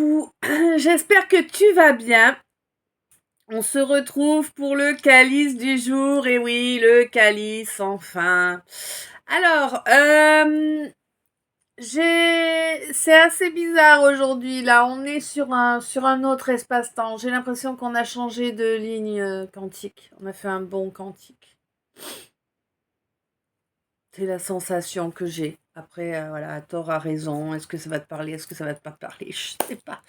coucou, j'espère que tu vas bien. On se retrouve pour le calice du jour, et oui, le calice, enfin. Alors, c'est assez bizarre aujourd'hui, là, on est sur un autre espace-temps. J'ai l'impression qu'on a changé de ligne quantique, on a fait un bond quantique. C'est la sensation que j'ai. Après, voilà, à tort, à raison. Est-ce que ça va te parler? Est-ce que ça va pas te parler? Je sais pas.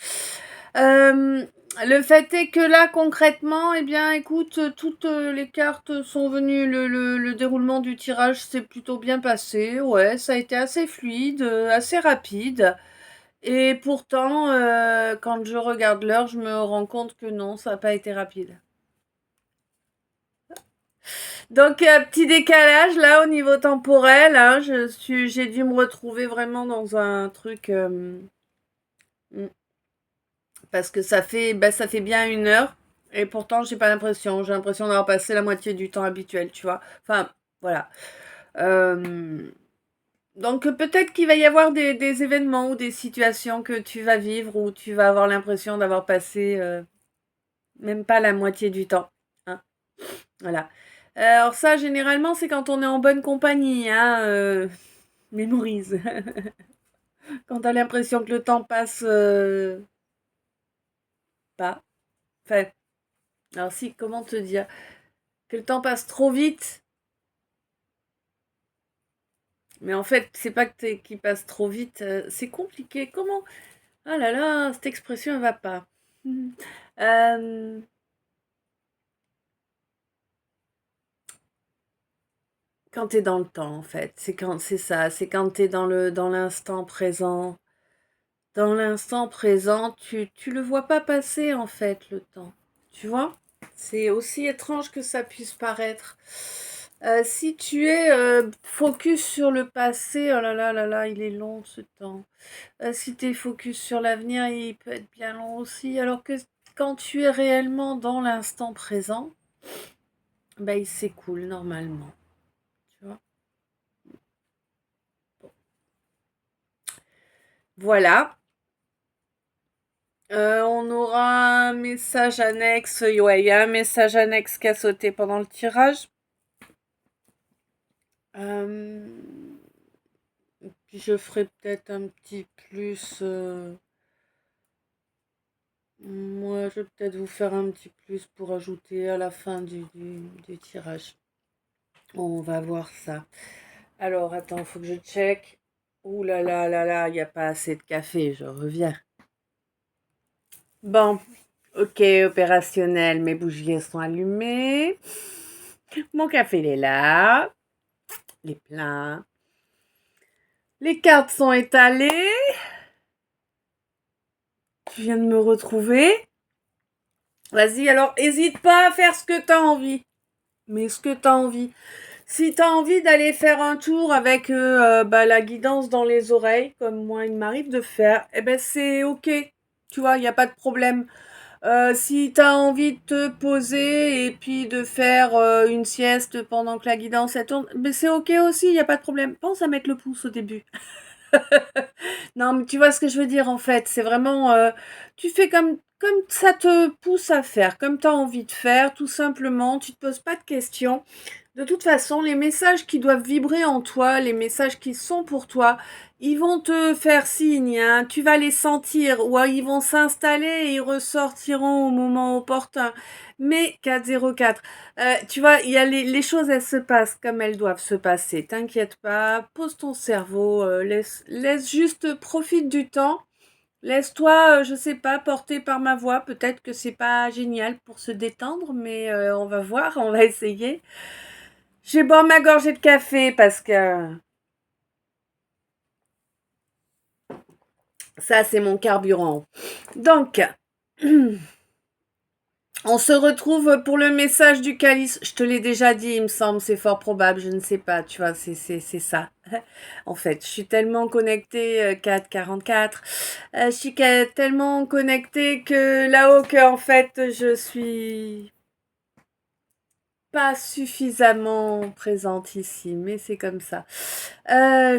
Le fait est que là, concrètement, eh bien, écoute, toutes les cartes sont venues. Le déroulement du tirage s'est plutôt bien passé. Ouais, ça a été assez fluide, assez rapide. Et pourtant, quand je regarde l'heure, je me rends compte que non, ça n'a pas été rapide. Donc, petit décalage là au niveau temporel. Hein, j'ai dû me retrouver vraiment dans un truc parce que ça fait bien 1 heure et pourtant j'ai pas l'impression. J'ai l'impression d'avoir passé la moitié du temps habituel, tu vois. Enfin, voilà. Donc peut-être qu'il va y avoir des événements ou des situations que tu vas vivre où tu vas avoir l'impression d'avoir passé même pas la moitié du temps. Hein. Voilà. Alors ça, généralement, c'est quand on est en bonne compagnie, hein, mémorise. Quand t'as l'impression que le temps passe pas. Enfin, alors si, comment te dire? Que le temps passe trop vite. Mais en fait, c'est pas qu'il passe trop vite, c'est compliqué. Comment? Ah là là, cette expression, elle va pas. Euh, Quand t'es dans le temps, en fait. C'est ça, c'est quand t'es dans l'instant présent. Dans l'instant présent, tu le vois pas passer, en fait, le temps. Tu vois? C'est aussi étrange que ça puisse paraître. Si tu es focus sur le passé, oh là là là là, il est long ce temps. Si tu es focus sur l'avenir, il peut être bien long aussi. Alors que quand tu es réellement dans l'instant présent, ben il s'écoule normalement. Tu vois? Bon. Voilà. On aura un message annexe. Ouais, il y a un message annexe qui a sauté pendant le tirage. Puis je ferai peut-être un petit plus. Moi, je vais peut-être vous faire un petit plus pour ajouter à la fin du tirage. On va voir ça. Alors, attends, il faut que je check. Ouh là là là là, il n'y a pas assez de café, je reviens. Bon, ok, opérationnel, mes bougies sont allumées. Mon café, il est là. Il est plein. Les cartes sont étalées. Tu viens de me retrouver. Vas-y, alors, hésite pas à faire ce que tu as envie. Mais ce que tu as envie. Si tu as envie d'aller faire un tour avec la guidance dans les oreilles, comme moi il m'arrive de faire, eh ben c'est ok. Tu vois, il n'y a pas de problème. Si tu as envie de te poser et puis de faire une sieste pendant que la guidance elle tourne, ben c'est ok aussi, il n'y a pas de problème. Pense à mettre le pouce au début. Non, mais tu vois ce que je veux dire en fait. C'est vraiment, tu fais comme ça te pousse à faire, comme tu as envie de faire, tout simplement. Tu te poses pas de questions. De toute façon, les messages qui doivent vibrer en toi, les messages qui sont pour toi, ils vont te faire signe, hein, tu vas les sentir, ou ils vont s'installer et ils ressortiront au moment opportun. Mais 404, tu vois, il y a les choses, elles se passent comme elles doivent se passer. T'inquiète pas, pose ton cerveau, laisse juste, profite du temps. Laisse-toi, je sais pas, porter par ma voix. Peut-être que c'est pas génial pour se détendre, mais on va voir, on va essayer. Je vais boire ma gorgée de café parce que ça, c'est mon carburant. Donc, on se retrouve pour le message du calice. Je te l'ai déjà dit, il me semble, c'est fort probable, je ne sais pas, tu vois, c'est ça. En fait, je suis tellement connectée, 444, je suis tellement connectée que là-haut, que en fait, je suis pas suffisamment présente ici, mais c'est comme ça.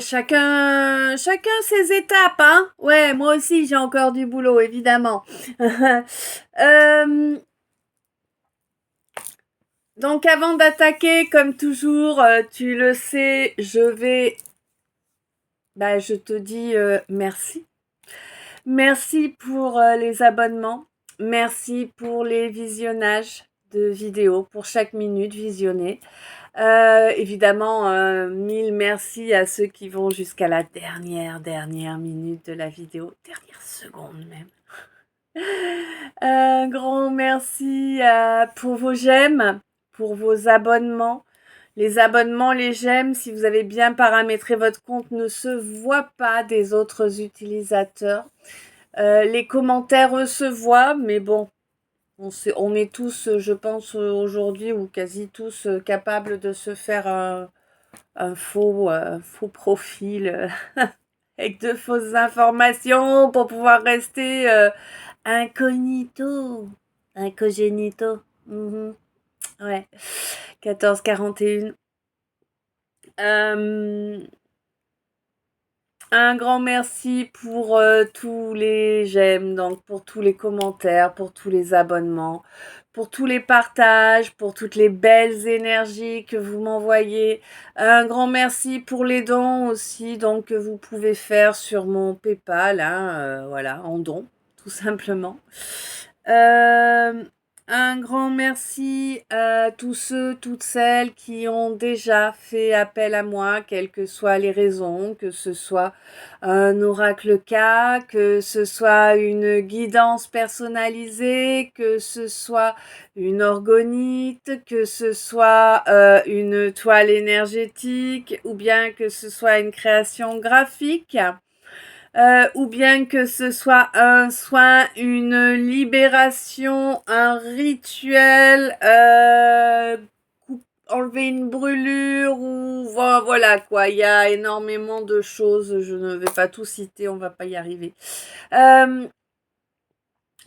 Chacun ses étapes, hein. Ouais, moi aussi j'ai encore du boulot, évidemment. Donc avant d'attaquer, comme toujours, tu le sais, je te dis merci. Merci pour les abonnements. Merci pour les visionnages de vidéos, pour chaque minute visionnée. Évidemment, mille merci à ceux qui vont jusqu'à la dernière minute de la vidéo, dernière seconde même. Un grand merci pour vos j'aime, pour vos abonnements. Les abonnements, les j'aime, si vous avez bien paramétré votre compte, ne se voient pas des autres utilisateurs. Les commentaires, eux, se voient, mais bon, on est tous, je pense, aujourd'hui, ou quasi tous, capables de se faire un faux profil avec de fausses informations pour pouvoir rester incognito. Incognito. Ouais. 14h41. Un grand merci pour tous les j'aime, donc pour tous les commentaires, pour tous les abonnements, pour tous les partages, pour toutes les belles énergies que vous m'envoyez. Un grand merci pour les dons aussi, donc que vous pouvez faire sur mon PayPal, hein, voilà, en don, tout simplement. Un grand merci à tous ceux, toutes celles qui ont déjà fait appel à moi, quelles que soient les raisons, que ce soit un oracle-cas, que ce soit une guidance personnalisée, que ce soit une orgonite, que ce soit une toile énergétique, ou bien que ce soit une création graphique. Ou bien que ce soit un soin, une libération, un rituel, enlever une brûlure ou voilà quoi. Il y a énormément de choses. Je ne vais pas tout citer, on va pas y arriver.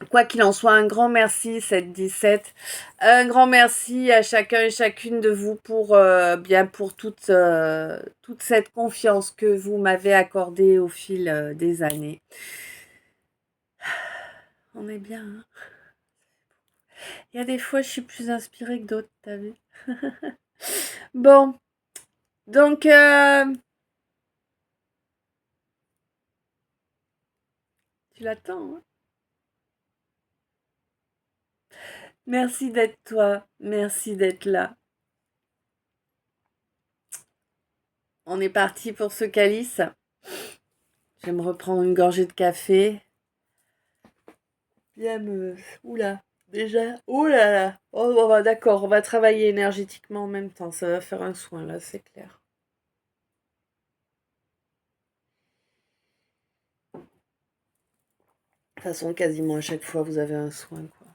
Quoi qu'il en soit, un grand merci 717. Un grand merci à chacun et chacune de vous pour toute cette confiance que vous m'avez accordée au fil des années. On est bien, hein. Il y a des fois, je suis plus inspirée que d'autres, t'as vu. Bon, donc tu l'attends, hein. Merci d'être toi, merci d'être là. On est parti pour ce calice. Je vais me reprendre une gorgée de café. Bien me... Oula, déjà. Oh là là. Oh, d'accord, on va travailler énergétiquement en même temps. Ça va faire un soin, là, c'est clair. De toute façon, quasiment à chaque fois, vous avez un soin, quoi.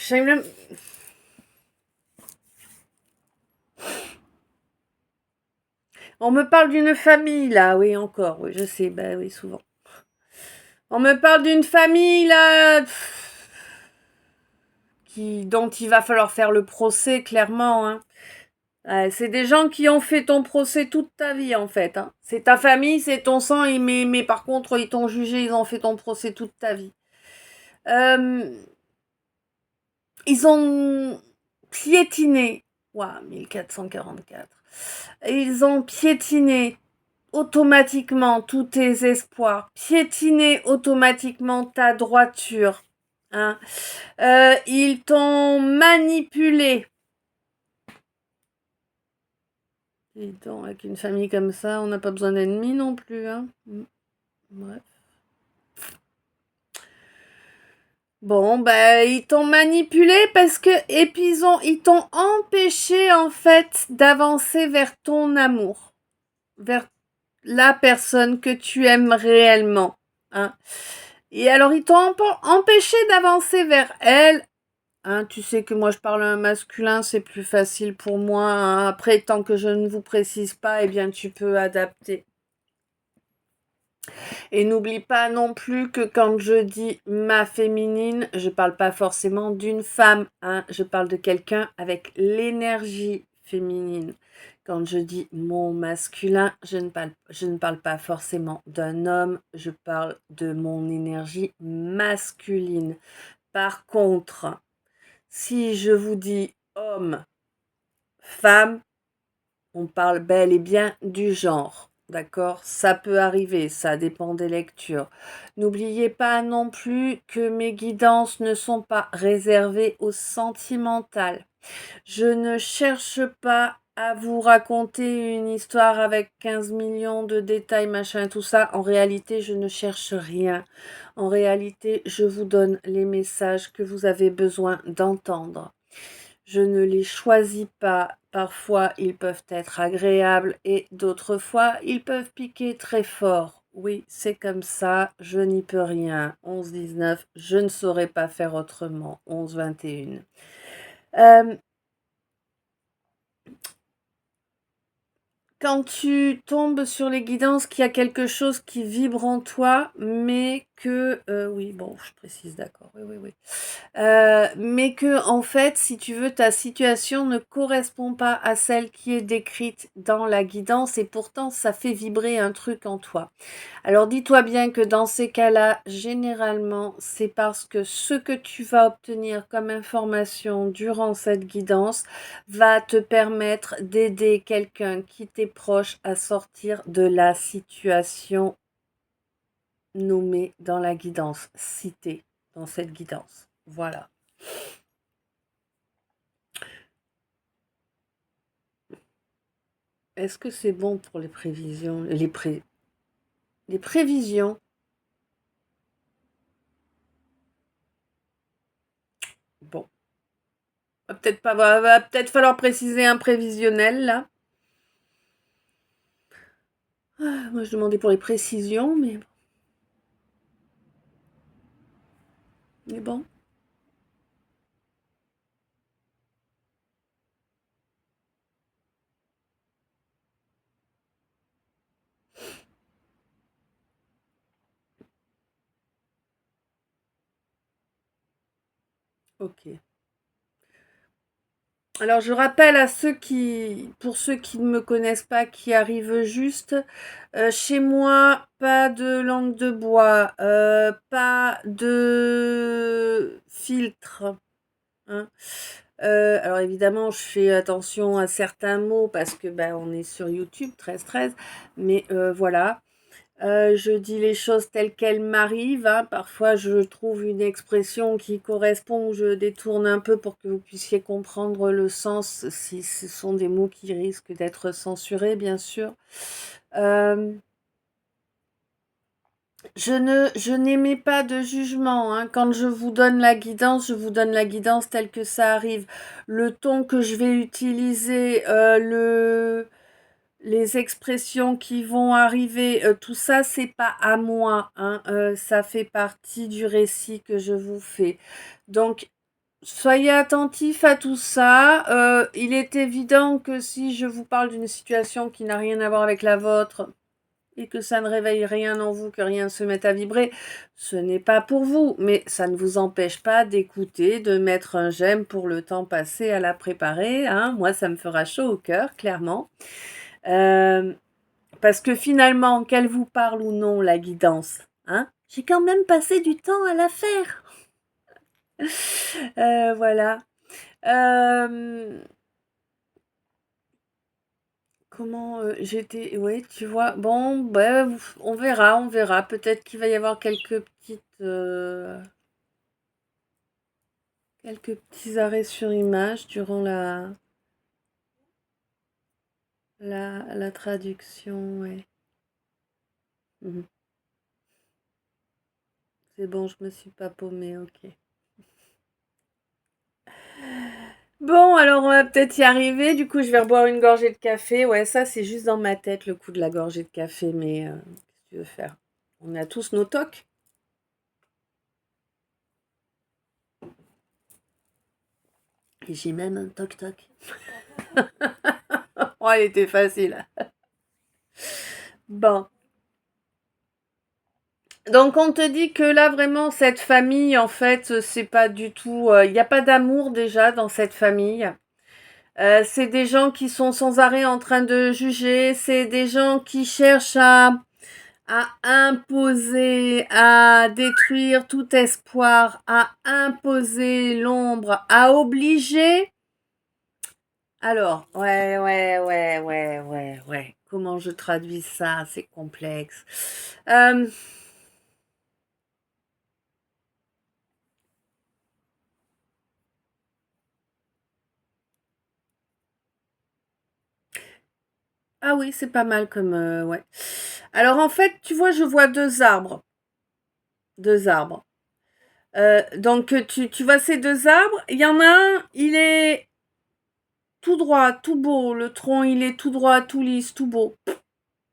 J'aime. On me parle d'une famille, là. Oui, encore. Oui, je sais. Bah oui, souvent. On me parle d'une famille, là, dont il va falloir faire le procès, clairement, hein. C'est des gens qui ont fait ton procès toute ta vie, en fait, hein. C'est ta famille, c'est ton sang, mais par contre, ils t'ont jugé, ils ont fait ton procès toute ta vie. Ils ont piétiné. Waouh, 1444. Ils ont piétiné automatiquement tous tes espoirs, piétiner automatiquement ta droiture, hein. Ils t'ont manipulé. Et donc, avec une famille comme ça, on n'a pas besoin d'ennemis non plus, hein. Bref. Bon, bah, ils t'ont manipulé parce que, et puis ils t'ont empêché, en fait, d'avancer vers ton amour, vers la personne que tu aimes réellement, hein. Et alors, ils t'ont empêché d'avancer vers elle. Hein, tu sais que moi je parle un masculin, c'est plus facile pour moi, hein. Après, tant que je ne vous précise pas, eh bien tu peux adapter. Et n'oublie pas non plus que quand je dis ma féminine, je parle pas forcément d'une femme, hein, je parle de quelqu'un avec l'énergie féminine. Quand je dis mon masculin, je ne parle pas forcément d'un homme, je parle de mon énergie masculine. Par contre, si je vous dis homme, femme, on parle bel et bien du genre. D'accord? Ça peut arriver, ça dépend des lectures. N'oubliez pas non plus que mes guidances ne sont pas réservées au sentimental. Je ne cherche pas à vous raconter une histoire avec 15 millions de détails, machin, tout ça. En réalité, je ne cherche rien. En réalité, je vous donne les messages que vous avez besoin d'entendre. Je ne les choisis pas. Parfois, ils peuvent être agréables et d'autres fois, ils peuvent piquer très fort. Oui, c'est comme ça, je n'y peux rien. 11-19, je ne saurais pas faire autrement. 11-21. Euh, Quand tu tombes sur les guidances, qu'il y a quelque chose qui vibre en toi, mais que oui, bon, je précise, d'accord, oui, oui, oui. Mais que en fait, si tu veux, ta situation ne correspond pas à celle qui est décrite dans la guidance, et pourtant ça fait vibrer un truc en toi. Alors dis-toi bien que dans ces cas-là, généralement, c'est parce que ce que tu vas obtenir comme information durant cette guidance va te permettre d'aider quelqu'un qui t'est proche à sortir de la situation nommée dans la guidance, citée dans cette guidance. Voilà. Est-ce que c'est bon pour les prévisions, les prévisions? Bon, va peut-être pas, va peut-être falloir préciser un prévisionnel là. Ah, moi, je demandais pour les précisions, mais bon, ok. Alors, je rappelle à pour ceux qui ne me connaissent pas, qui arrivent juste, chez moi, pas de langue de bois, pas de filtre, hein. Alors évidemment, je fais attention à certains mots parce que ben, on est sur YouTube 13-13, mais voilà. Je dis les choses telles qu'elles m'arrivent, hein. Parfois, je trouve une expression qui correspond ou je détourne un peu pour que vous puissiez comprendre le sens, si ce sont des mots qui risquent d'être censurés, bien sûr. Euh, je n'émets pas de jugement, hein. Quand je vous donne la guidance, je vous donne la guidance telle que ça arrive. Le ton que je vais utiliser, les expressions qui vont arriver, tout ça, c'est pas à moi, hein, ça fait partie du récit que je vous fais. Donc, soyez attentifs à tout ça. Il est évident que si je vous parle d'une situation qui n'a rien à voir avec la vôtre et que ça ne réveille rien en vous, que rien ne se mette à vibrer, ce n'est pas pour vous, mais ça ne vous empêche pas d'écouter, de mettre un j'aime pour le temps passé à la préparer, hein. Moi, ça me fera chaud au cœur, clairement. Euh, Parce que finalement, qu'elle vous parle ou non, la guidance, hein, j'ai quand même passé du temps à la faire. Voilà. Euh, Comment j'étais. Oui, tu vois. Bon, ben, on verra, on verra. Peut-être qu'il va y avoir quelques petits arrêts sur image durant la traduction. Ouais. Mhm. C'est bon, je me suis pas paumée, ok. Bon, alors on va peut-être y arriver. Du coup, je vais reboire une gorgée de café. Ouais, ça, c'est juste dans ma tête, le coup de la gorgée de café. Mais qu'est-ce que tu veux faire? On a tous nos tocs. Et j'ai même un toc-toc. Oh, elle était facile. Bon. Donc, on te dit que là, vraiment, cette famille, en fait, c'est pas du tout. Il n'y a pas d'amour déjà dans cette famille. C'est des gens qui sont sans arrêt en train de juger. C'est des gens qui cherchent à imposer, à détruire tout espoir, à imposer l'ombre, à obliger. Alors, ouais. Comment je traduis ça? C'est complexe. Euh, ah oui, c'est pas mal comme ouais. Alors en fait, tu vois, je vois deux arbres, deux arbres. Donc tu vois ces deux arbres. Il y en a un, il est tout droit, tout beau. Le tronc, il est tout droit, tout lisse, tout beau.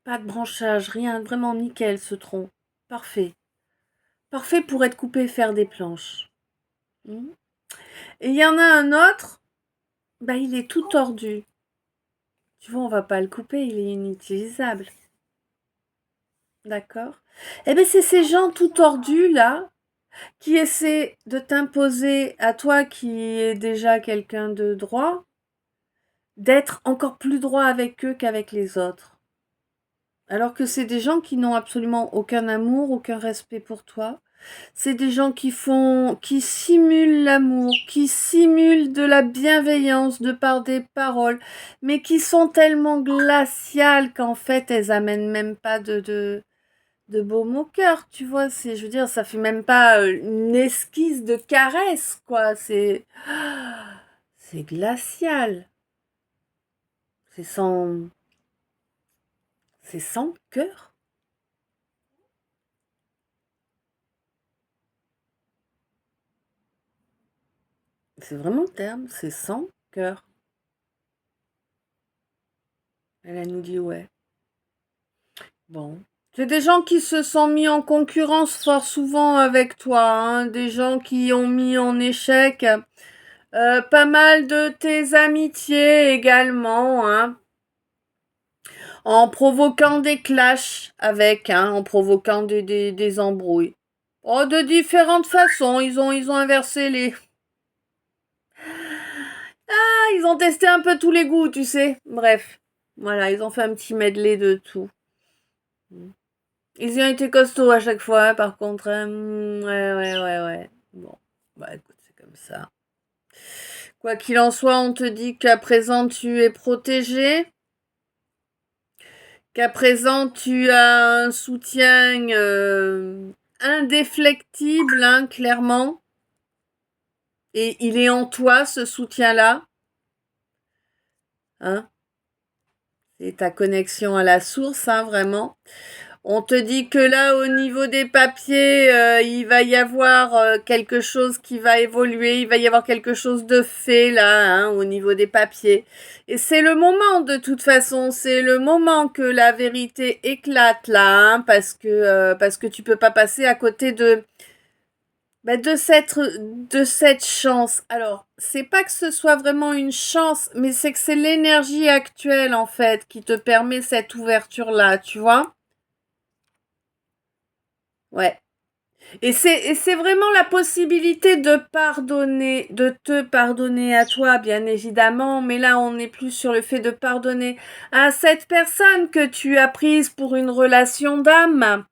Pas de branchage, rien, vraiment nickel ce tronc. Parfait. Parfait pour être coupé et faire des planches. Mhm. Et il y en a un autre, bah il est tout tordu. Tu vois, on va pas le couper, il est inutilisable. D'accord? Eh bien, c'est ces gens tout tordus là qui essaient de t'imposer à toi qui es déjà quelqu'un de droit, d'être encore plus droit avec eux qu'avec les autres. Alors que c'est des gens qui n'ont absolument aucun amour, aucun respect pour toi. C'est des gens qui simulent l'amour, qui simulent de la bienveillance de par des paroles, mais qui sont tellement glaciales qu'en fait elles amènent même pas de baume au cœur, tu vois. Je veux dire, ça fait même pas une esquisse de caresse, quoi. C'est glacial. C'est sans, c'est sans cœur. C'est vraiment le terme, c'est sans cœur. Elle nous dit ouais. Bon. C'est des gens qui se sont mis en concurrence fort souvent avec toi, hein, des gens qui ont mis en échec pas mal de tes amitiés également, hein, en provoquant des clashs avec, hein, en provoquant des embrouilles. Oh, de différentes façons, ils ont inversé les... Ah, ils ont testé un peu tous les goûts, tu sais. Bref, voilà, ils ont fait un petit medley de tout. Ils y ont été costauds à chaque fois, hein, par contre. Hein. Ouais. Bon, bah écoute, c'est comme ça. Quoi qu'il en soit, on te dit qu'à présent tu es protégé, qu'à présent tu as un soutien indéflectible, hein, clairement. Et il est en toi, ce soutien-là. Hein. C'est ta connexion à la source, hein, vraiment. On te dit que là, au niveau des papiers, il va y avoir quelque chose qui va évoluer, il va y avoir quelque chose de fait là, hein, au niveau des papiers. Et c'est le moment, de toute façon, c'est le moment que la vérité éclate là, hein, parce que tu peux pas passer à côté bah, de cette chance. Alors, c'est pas que ce soit vraiment une chance, mais c'est que c'est l'énergie actuelle en fait qui te permet cette ouverture là, tu vois? Ouais. Et c'est vraiment la possibilité de pardonner, de te pardonner à toi, bien évidemment, mais là on n'est plus sur le fait de pardonner à cette personne que tu as prise pour une relation d'âme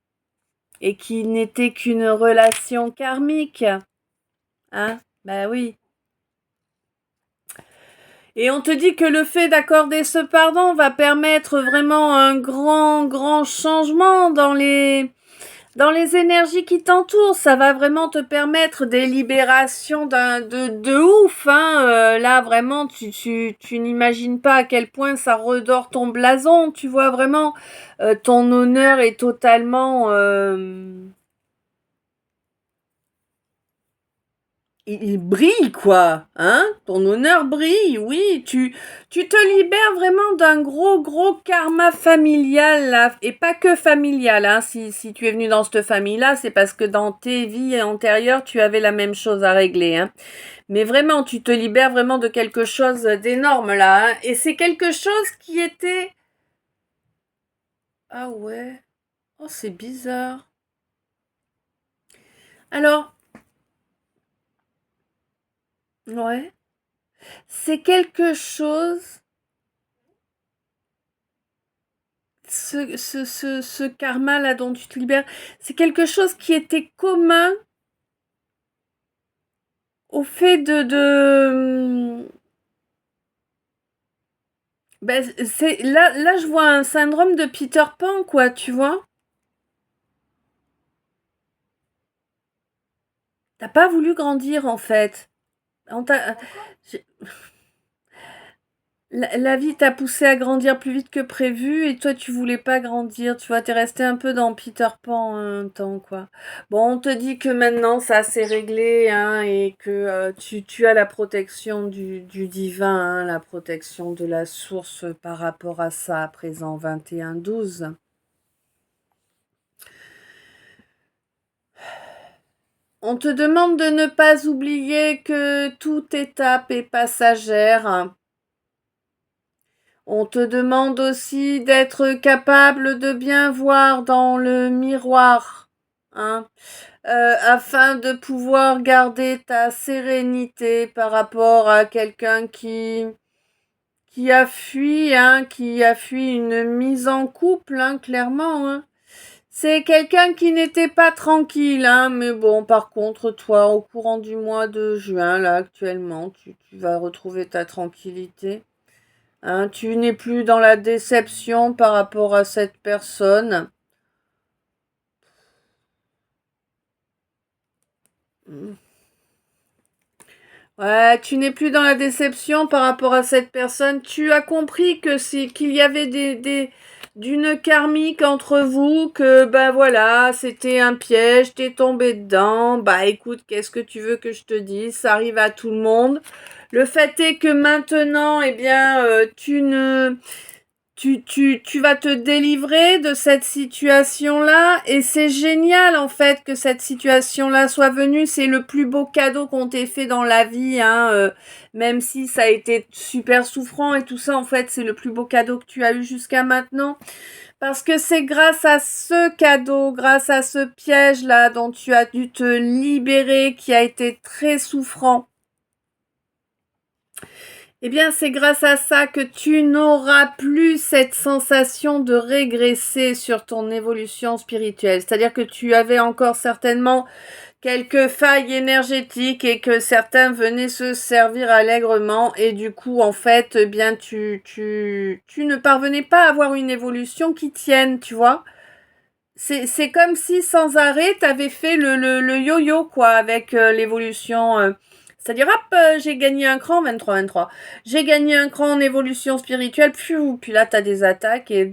et qui n'était qu'une relation karmique. Hein? Bah oui. Et on te dit que le fait d'accorder ce pardon va permettre vraiment un grand changement dans les énergies qui t'entourent. Ça va vraiment te permettre des libérations de ouf. Hein. Là, vraiment, tu n'imagines pas à quel point ça redore ton blason. Tu vois, vraiment, ton honneur est totalement... il brille, quoi, hein, ton honneur brille, oui, tu te libères vraiment d'un gros karma familial, là, et pas que familial, hein, si tu es venu dans cette famille-là, c'est parce que dans tes vies antérieures, tu avais la même chose à régler, hein, mais vraiment, tu te libères vraiment de quelque chose d'énorme, là, hein, et c'est quelque chose qui était... Ah ouais, oh, c'est bizarre. Alors, ouais, c'est quelque chose... Ce karma là dont tu te libères, c'est quelque chose qui était commun au fait ben, c'est là je vois un syndrome de Peter Pan, quoi, tu vois. T'as pas voulu grandir en fait. On t'a- la vie t'a poussé à grandir plus vite que prévu et toi tu voulais pas grandir, tu vois, t'es resté un peu dans Peter Pan un temps, quoi. Bon, on te dit que maintenant ça s'est réglé, hein, et que tu as la protection du divin, hein, la protection de la source par rapport à ça à présent 21-12. On te demande de ne pas oublier que toute étape est passagère. On te demande aussi d'être capable de bien voir dans le miroir, hein, afin de pouvoir garder ta sérénité par rapport à quelqu'un qui a fui, hein, qui a fui une mise en couple, hein, clairement, hein. C'est quelqu'un qui n'était pas tranquille, hein, mais bon, par contre, toi, au courant du mois de juin, là, actuellement, tu vas retrouver ta tranquillité. Hein, tu n'es plus dans la déception par rapport à cette personne. Ouais, tu n'es plus dans la déception par rapport à cette personne. Tu as compris que qu'il y avait d'une karmique entre vous, que ben voilà, c'était un piège, t'es tombé dedans. Bah écoute, qu'est-ce que tu veux que je te dise? Ça arrive à tout le monde. Le fait est que maintenant, eh bien, tu vas te délivrer de cette situation-là et c'est génial en fait que cette situation-là soit venue. C'est le plus beau cadeau qu'on t'ait fait dans la vie, hein, même si ça a été super souffrant et tout ça. En fait, c'est le plus beau cadeau que tu as eu jusqu'à maintenant parce que c'est grâce à ce cadeau, grâce à ce piège-là dont tu as dû te libérer qui a été très souffrant. Eh bien, c'est grâce à ça que tu n'auras plus cette sensation de régresser sur ton évolution spirituelle. C'est-à-dire que tu avais encore certainement quelques failles énergétiques et que certains venaient se servir allègrement et du coup, en fait, eh bien, tu ne parvenais pas à avoir une évolution qui tienne, tu vois. C'est comme si sans arrêt, tu avais fait le yo-yo, quoi, avec l'évolution. C'est-à-dire, hop, j'ai gagné un cran, 23-23. J'ai gagné un cran en évolution spirituelle, puis là, tu as des attaques et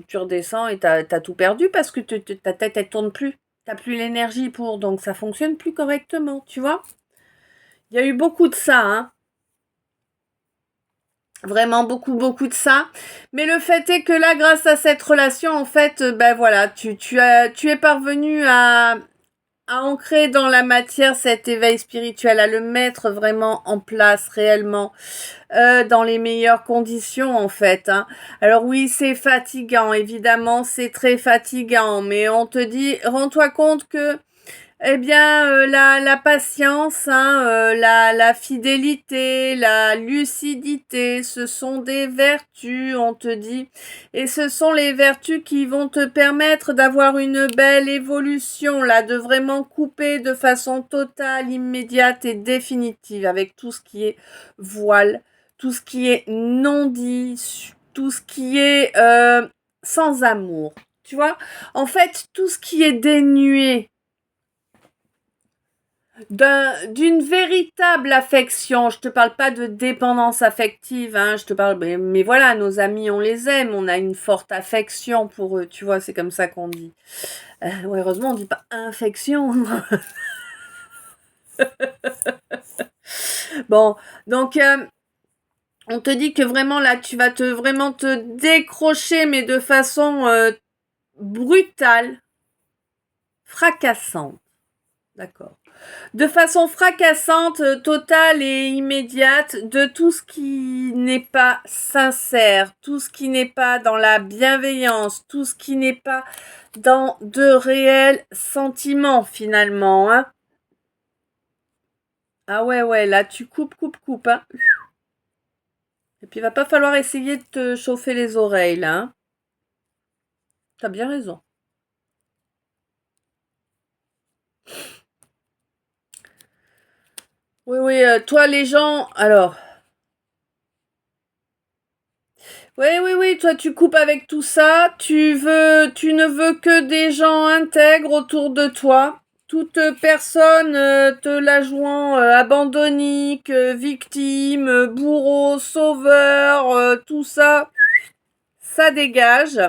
tu redescends et tu as tout perdu parce que ta tête, elle tourne plus. T'as plus l'énergie pour, donc ça fonctionne plus correctement, tu vois. Il y a eu beaucoup de ça, hein. Vraiment beaucoup de ça. Mais le fait est que là, grâce à cette relation, en fait, ben voilà, tu es parvenu à ancrer dans la matière cet éveil spirituel, à le mettre vraiment en place réellement, dans les meilleures conditions en fait, hein. Alors oui, c'est fatigant, évidemment, c'est très fatigant, mais on te dit, rends-toi compte que eh bien, la patience, hein, la fidélité, la lucidité, ce sont des vertus, on te dit. Et ce sont les vertus qui vont te permettre d'avoir une belle évolution, là, de vraiment couper de façon totale, immédiate et définitive avec tout ce qui est voile, tout ce qui est non dit, tout ce qui est sans amour. Tu vois, en fait, tout ce qui est dénué d'une véritable affection. Je te parle pas de dépendance affective, hein, je te parle, mais voilà, nos amis, on les aime, on a une forte affection pour eux, tu vois, c'est comme ça qu'on dit. Ouais, heureusement, on dit pas infection. Bon, donc on te dit que vraiment là, tu vas vraiment te décrocher, mais de façon brutale, fracassante. D'accord. De façon fracassante, totale et immédiate, de tout ce qui n'est pas sincère, tout ce qui n'est pas dans la bienveillance, tout ce qui n'est pas dans de réels sentiments finalement. Hein. Ah ouais, là tu coupes. Hein. Et puis il va pas falloir essayer de te chauffer les oreilles là. Hein. T'as bien raison. Oui, toi les gens, alors. Oui, toi tu coupes avec tout ça, tu ne veux que des gens intègres autour de toi. Toute personne te la jouant abandonnique, victime, bourreau, sauveur, tout ça, ça dégage.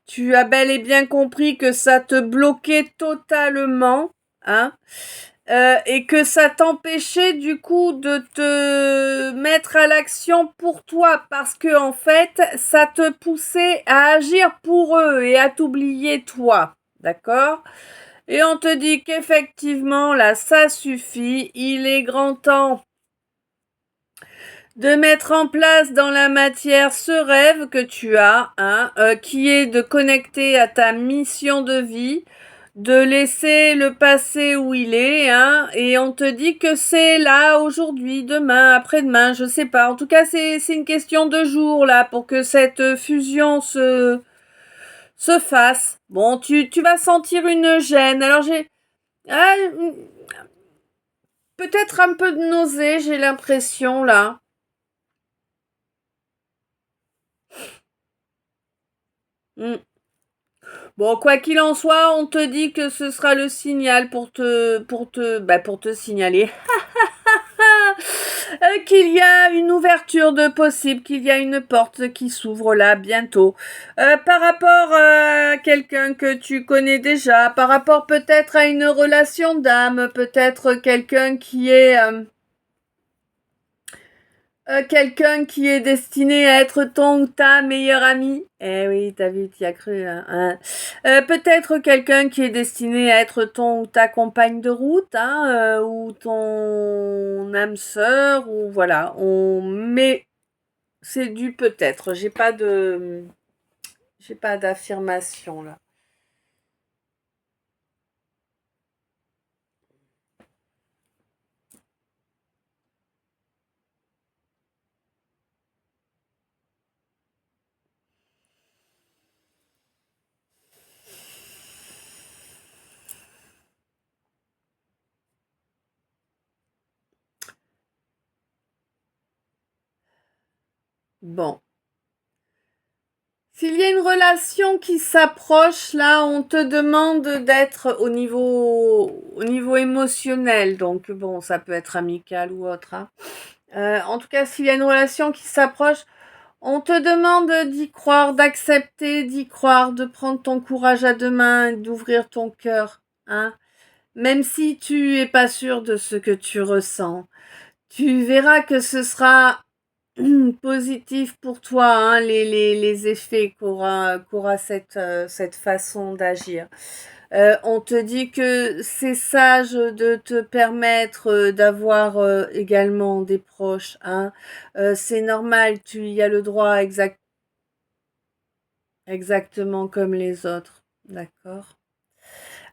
Tu as bel et bien compris que ça te bloquait totalement, hein. Et que ça t'empêchait du coup de te mettre à l'action pour toi parce que en fait ça te poussait à agir pour eux et à t'oublier toi, d'accord? Et on te dit qu'effectivement là ça suffit, il est grand temps de mettre en place dans la matière ce rêve que tu as, hein, qui est de connecter à ta mission de vie, de laisser le passé où il est, hein, et on te dit que c'est là, aujourd'hui, demain, après-demain, je sais pas. En tout cas, c'est une question de jours, là, pour que cette fusion se fasse. Bon, tu vas sentir une gêne. Alors, ah, peut-être un peu de nausée, j'ai l'impression, là. Hmm. Bon, quoi qu'il en soit, on te dit que ce sera le signal pour te signaler qu'il y a une ouverture de possible, qu'il y a une porte qui s'ouvre là bientôt. Par rapport à quelqu'un que tu connais déjà, par rapport peut-être à une relation d'âme, peut-être quelqu'un qui est quelqu'un qui est destiné à être ton ou ta meilleure amie. Eh oui, t'as vu, t'y as cru. Hein. Peut-être quelqu'un qui est destiné à être ton ou ta compagne de route, hein, ou ton âme sœur, ou voilà. Mais c'est du peut-être. J'ai pas d'affirmation là. Bon. S'il y a une relation qui s'approche, là, on te demande d'être au niveau émotionnel. Donc, bon, ça peut être amical ou autre. Hein. En tout cas, s'il y a une relation qui s'approche, on te demande d'y croire, d'accepter, d'y croire, de prendre ton courage à deux mains, d'ouvrir ton cœur. Hein. Même si tu es pas sûr de ce que tu ressens, tu verras que ce sera positif pour toi, hein, les effets qu'aura cette façon d'agir. On te dit que c'est sage de te permettre d'avoir également des proches. Hein. C'est normal, tu y as le droit exactement comme les autres. D'accord.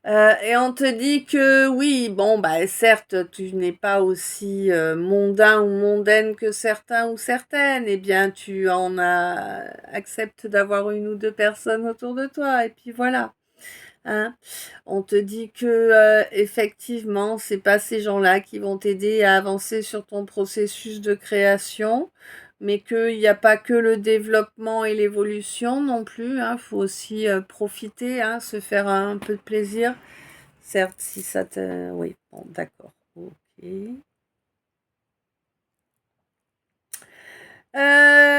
Et on te dit que oui, bon, bah certes, tu n'es pas aussi mondain ou mondaine que certains ou certaines. Eh bien, tu en as acceptes d'avoir une ou deux personnes autour de toi. Et puis voilà. Hein. On te dit que effectivement, c'est pas ces gens-là qui vont t'aider à avancer sur ton processus de création, mais qu'il n'y a pas que le développement et l'évolution non plus. Hein. Faut aussi profiter, hein, se faire un peu de plaisir. Certes, si ça te... Oui, bon, d'accord. Ok.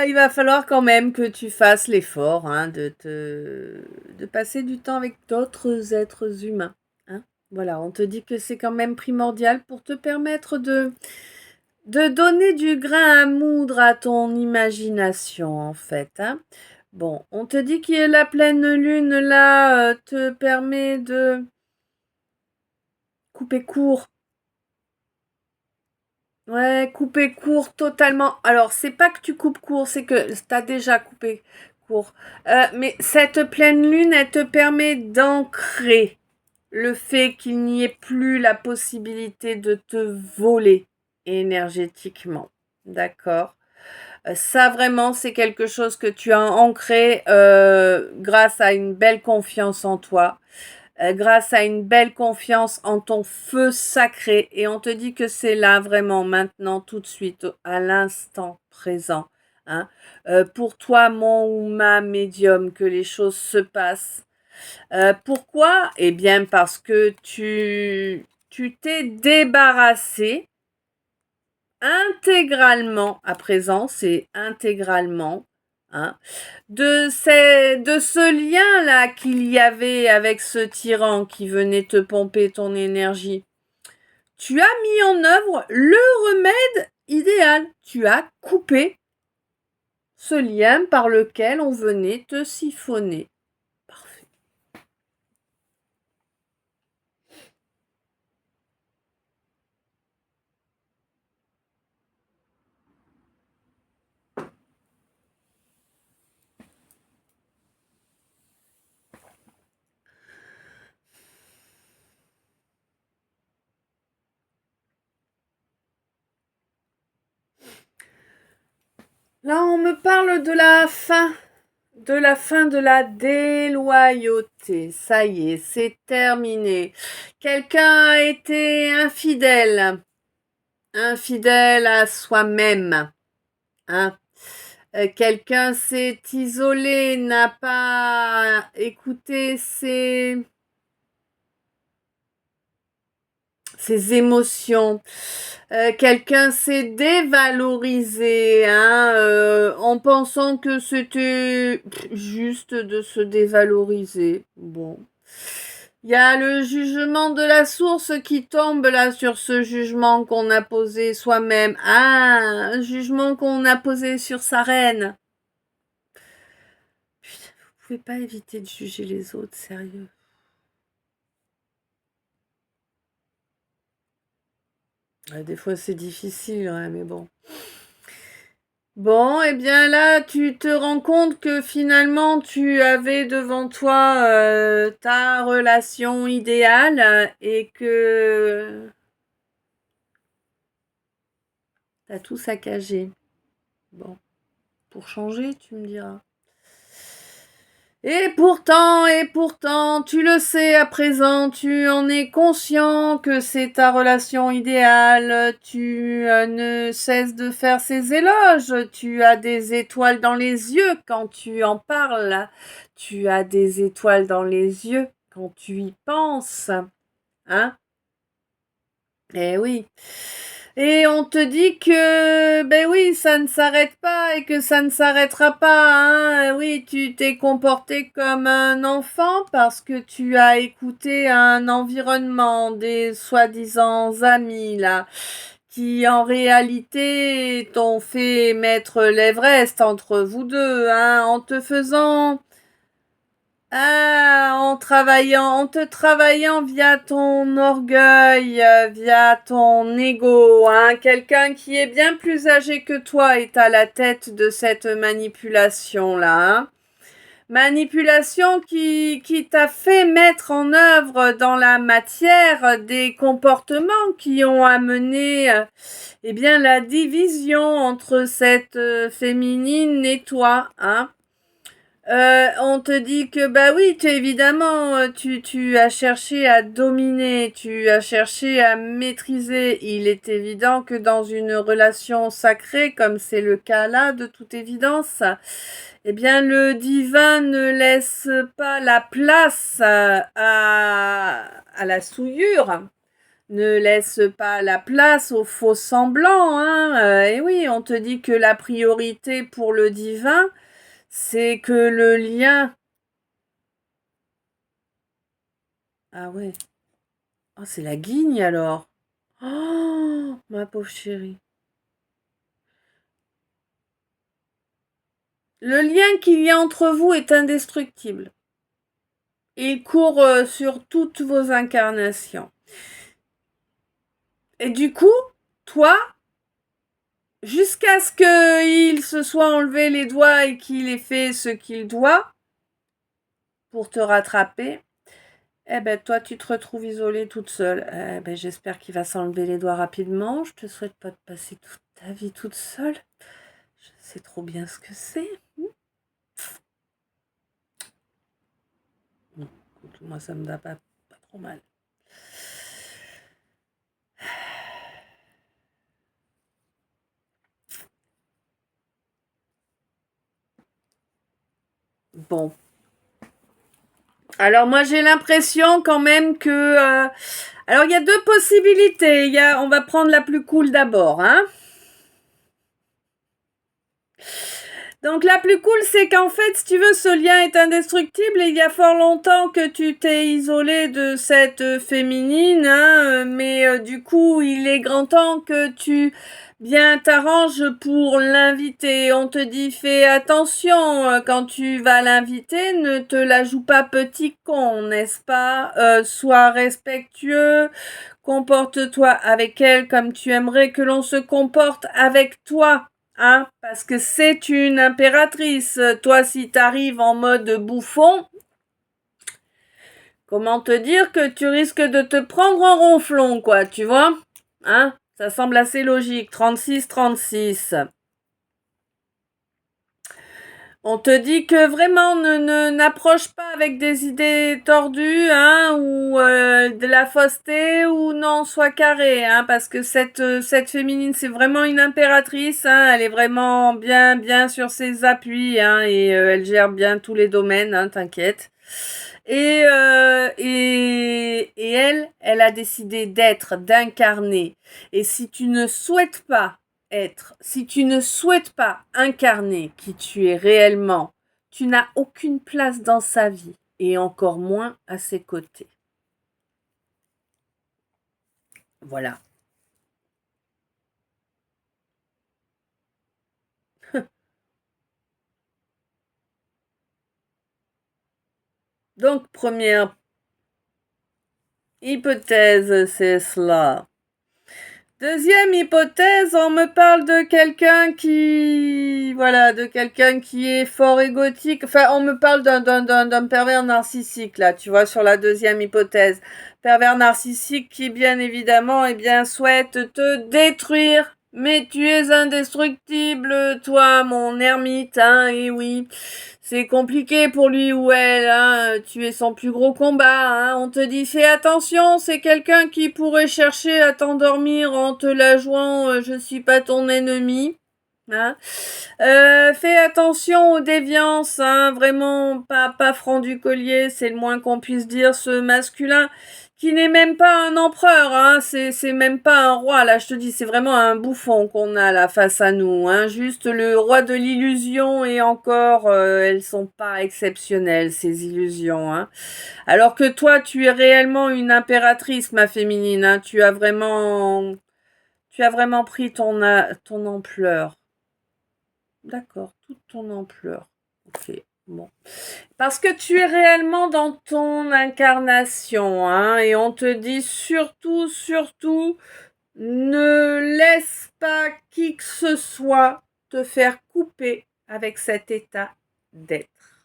Il va falloir quand même que tu fasses l'effort, hein, de passer du temps avec d'autres êtres humains. Hein. Voilà, on te dit que c'est quand même primordial pour te permettre de donner du grain à moudre à ton imagination, en fait, hein. Bon, on te dit que la pleine lune, là, te permet de couper court. Ouais, couper court totalement. Alors, c'est pas que tu coupes court, c'est que t'as déjà coupé court. Mais cette pleine lune, elle te permet d'ancrer le fait qu'il n'y ait plus la possibilité de te voler énergétiquement. D'accord? Ça vraiment, c'est quelque chose que tu as ancré grâce à une belle confiance en toi, grâce à une belle confiance en ton feu sacré. Et on te dit que c'est là vraiment, maintenant, tout de suite, à l'instant présent. Hein. Pour toi, mon ou ma médium, que les choses se passent. Pourquoi? Eh bien, parce que tu t'es débarrassé intégralement, à présent, c'est intégralement, hein, de ce lien-là qu'il y avait avec ce tyran qui venait te pomper ton énergie. Tu as mis en œuvre le remède idéal. Tu as coupé ce lien par lequel on venait te siphonner. Parfait. Là, on me parle de la fin de la déloyauté. Ça y est, c'est terminé. Quelqu'un a été infidèle, infidèle à soi-même, hein. Quelqu'un s'est isolé, n'a pas écouté ses émotions. Quelqu'un s'est dévalorisé, hein, en pensant que c'était juste de se dévaloriser. Bon. Il y a le jugement de la source qui tombe là sur ce jugement qu'on a posé soi-même. Ah, un jugement qu'on a posé sur sa reine. Putain, vous pouvez pas éviter de juger les autres, sérieux. Des fois c'est difficile, ouais, mais bon. Bon, eh bien là, tu te rends compte que finalement, tu avais devant toi ta relation idéale et que t'as tout saccagé. Bon, pour changer, tu me diras. Et pourtant, tu le sais à présent, tu en es conscient que c'est ta relation idéale, tu ne cesses de faire ses éloges, tu as des étoiles dans les yeux quand tu en parles, tu as des étoiles dans les yeux quand tu y penses, hein? Eh oui. Et on te dit que, ben oui, ça ne s'arrête pas et que ça ne s'arrêtera pas, hein. Oui, tu t'es comporté comme un enfant parce que tu as écouté un environnement, des soi-disant amis, là, qui en réalité t'ont fait mettre l'Everest entre vous deux, hein, en te faisant en te travaillant via ton orgueil, via ton ego, hein, quelqu'un qui est bien plus âgé que toi est à la tête de cette manipulation-là, hein. Manipulation qui t'a fait mettre en œuvre dans la matière des comportements qui ont amené, eh bien, la division entre cette féminine et toi, hein. On te dit que bah oui, évidemment, tu as cherché à dominer, tu as cherché à maîtriser. Il est évident que dans une relation sacrée, comme c'est le cas là, de toute évidence, eh bien le divin ne laisse pas la place à la souillure, ne laisse pas la place au faux semblant, hein. Et oui, on te dit que la priorité pour le divin, c'est que le lien... Ah ouais. Oh, c'est la guigne alors. Oh, ma pauvre chérie. Le lien qu'il y a entre vous est indestructible. Il court sur toutes vos incarnations. Et du coup, toi, jusqu'à ce qu'il se soit enlevé les doigts et qu'il ait fait ce qu'il doit pour te rattraper, eh ben toi tu te retrouves isolée toute seule. Eh ben j'espère qu'il va s'enlever les doigts rapidement. Je te souhaite pas de passer toute ta vie toute seule. Je sais trop bien ce que c'est. Écoute, moi ça me va pas trop mal. Bon. Alors moi j'ai l'impression quand même que... Alors il y a deux possibilités. On va prendre la plus cool d'abord. Hein. Donc la plus cool, c'est qu'en fait, si tu veux, ce lien est indestructible et il y a fort longtemps que tu t'es isolé de cette féminine, hein, mais du coup, il est grand temps que tu bien t'arranges pour l'inviter. On te dit fais attention quand tu vas l'inviter, ne te la joue pas petit con, n'est-ce pas? Sois respectueux, comporte-toi avec elle comme tu aimerais que l'on se comporte avec toi. Hein, parce que c'est une impératrice. Toi, si t'arrives en mode bouffon, comment te dire que tu risques de te prendre un ronflon, quoi, tu vois? Hein? Ça semble assez logique. 36-36. On te dit que vraiment n'approche pas avec des idées tordues, hein, ou de la fausseté, ou non, sois carré, hein, parce que cette féminine, c'est vraiment une impératrice, hein, elle est vraiment bien sur ses appuis, hein, et elle gère bien tous les domaines, hein, t'inquiète. Et elle a décidé d'être, d'incarner. Et si tu ne souhaites pas si tu ne souhaites pas incarner qui tu es réellement, tu n'as aucune place dans sa vie et encore moins à ses côtés. Voilà. Donc, première hypothèse, c'est cela. Deuxième hypothèse, on me parle de quelqu'un de quelqu'un qui est fort égotique. Enfin, on me parle d'un pervers narcissique, là, tu vois, sur la deuxième hypothèse. Pervers narcissique qui, bien évidemment, souhaite te détruire. Mais tu es indestructible, toi, mon ermite, hein, et oui. C'est compliqué pour lui ou elle, hein. Tu es son plus gros combat, hein. On te dit fais attention, c'est quelqu'un qui pourrait chercher à t'endormir en te la jouant je suis pas ton ennemi. Hein. Fais attention aux déviances, hein, vraiment pas franc du collier, c'est le moins qu'on puisse dire, ce masculin qui n'est même pas un empereur, hein, c'est même pas un roi, là je te dis, c'est vraiment un bouffon qu'on a là face à nous, hein, juste le roi de l'illusion et encore, elles sont pas exceptionnelles ces illusions, hein. Alors que toi, tu es réellement une impératrice, ma féminine, hein, tu as vraiment pris ton ampleur. D'accord, toute ton ampleur. Ok, bon. Parce que tu es réellement dans ton incarnation, hein, et on te dit surtout, ne laisse pas qui que ce soit te faire couper avec cet état d'être.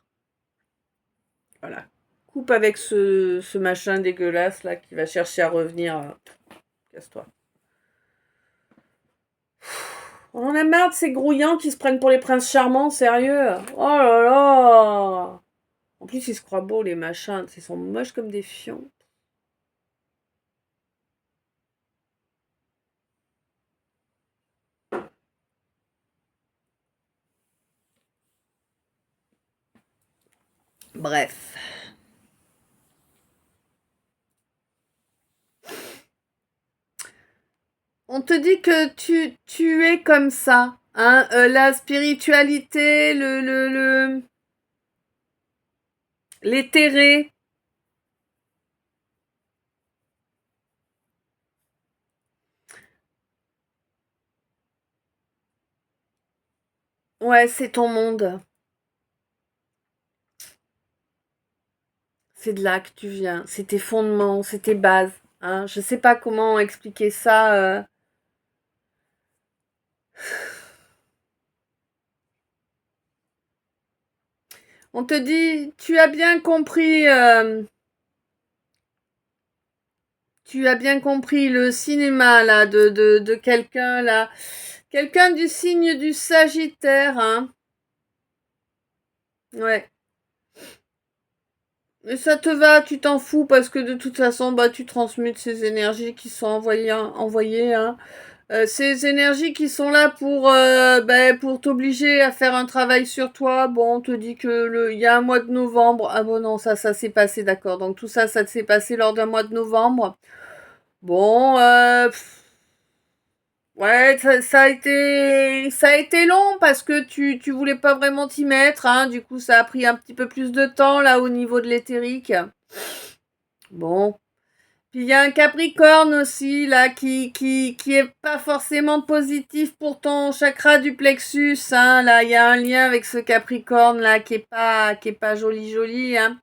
Voilà. Coupe avec ce machin dégueulasse là qui va chercher à revenir. Casse-toi. On en a marre de ces grouillants qui se prennent pour les princes charmants, sérieux. Oh là là. En plus, ils se croient beaux, les machins. Ils sont moches comme des fions. Bref. On te dit que tu es comme ça. Hein, la spiritualité, l'éthéré. Ouais, c'est ton monde. C'est de là que tu viens. C'est tes fondements, c'est tes bases. Hein. Je sais pas comment expliquer ça. On te dit, tu as bien compris le cinéma là de quelqu'un là, quelqu'un du signe du Sagittaire, hein. Ouais. Et ça te va, tu t'en fous parce que de toute façon, bah tu transmutes ces énergies qui sont envoyées, hein. Ces énergies qui sont là pour t'obliger à faire un travail sur toi. Bon, on te dit que il y a un mois de novembre. Ah bon non, ça s'est passé, d'accord. Donc tout ça, ça s'est passé lors d'un mois de novembre. Bon, ouais, ça a été long parce que tu voulais pas vraiment t'y mettre, hein. Du coup, ça a pris un petit peu plus de temps là au niveau de l'éthérique. Bon. Puis il y a un Capricorne aussi, là, qui est pas forcément positif pour ton chakra du plexus, hein. Là, il y a un lien avec ce Capricorne, là, qui est pas joli, joli, hein.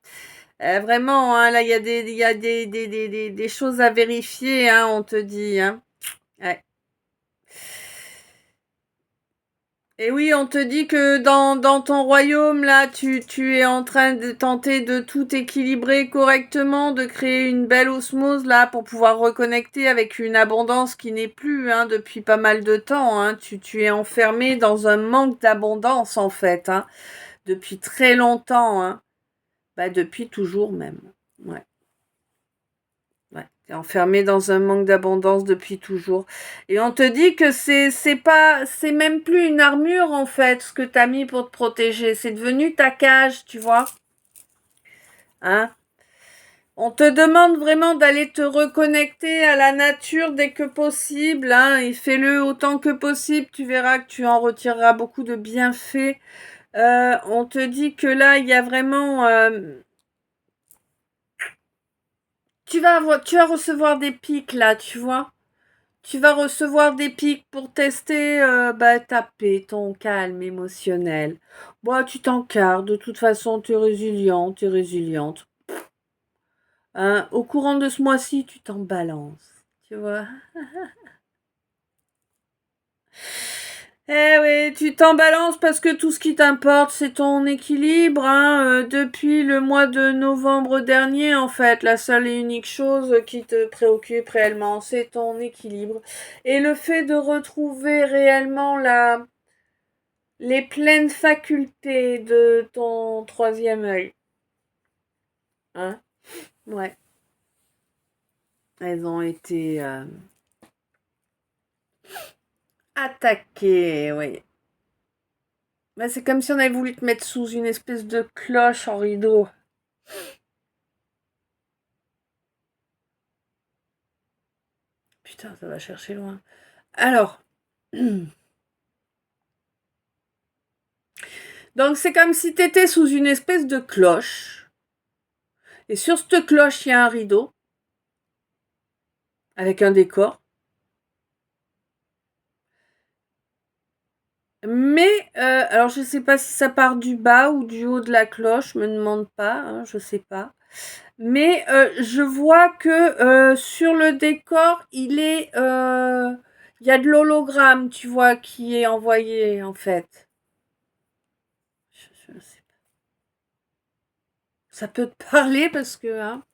Vraiment, hein, là, il y a des choses à vérifier, hein, on te dit, hein. Ouais. Et oui, on te dit que dans ton royaume, là, tu es en train de tenter de tout équilibrer correctement, de créer une belle osmose, là, pour pouvoir reconnecter avec une abondance qui n'est plus, hein, depuis pas mal de temps, hein. Tu es enfermé dans un manque d'abondance, en fait, hein, depuis très longtemps, hein. Bah, depuis toujours même. Ouais. Ouais, t'es enfermé dans un manque d'abondance depuis toujours. Et on te dit que c'est même plus une armure en fait, ce que t'as mis pour te protéger. C'est devenu ta cage, tu vois. Hein? On te demande vraiment d'aller te reconnecter à la nature dès que possible, hein, et fais-le autant que possible. Tu verras que tu en retireras beaucoup de bienfaits. On te dit que là, il y a vraiment, tu vas recevoir des pics là, tu vois. Tu vas recevoir des pics pour tester ta paix, ton calme émotionnel. Bon, tu t'encarres, de toute façon, tu es résilient, tu es résiliente. Hein, au courant de ce mois-ci, tu t'en balances. Tu vois? Eh oui, tu t'en balances parce que tout ce qui t'importe, c'est ton équilibre. Hein. Depuis le mois de novembre dernier, en fait, la seule et unique chose qui te préoccupe réellement, c'est ton équilibre. Et le fait de retrouver réellement les pleines facultés de ton troisième œil. Hein? Ouais. Elles ont été attaquées, oui. Bah, c'est comme si on avait voulu te mettre sous une espèce de cloche en rideau. Putain, ça va chercher loin. Alors, donc c'est comme si t'étais sous une espèce de cloche. Et sur cette cloche, il y a un rideau avec un décor. Mais, alors je sais pas si ça part du bas ou du haut de la cloche, me demande pas, hein, je sais pas. Mais je vois que sur le décor, il y a de l'hologramme, tu vois, qui est envoyé en fait. Je sais pas. Ça peut te parler parce que, hein,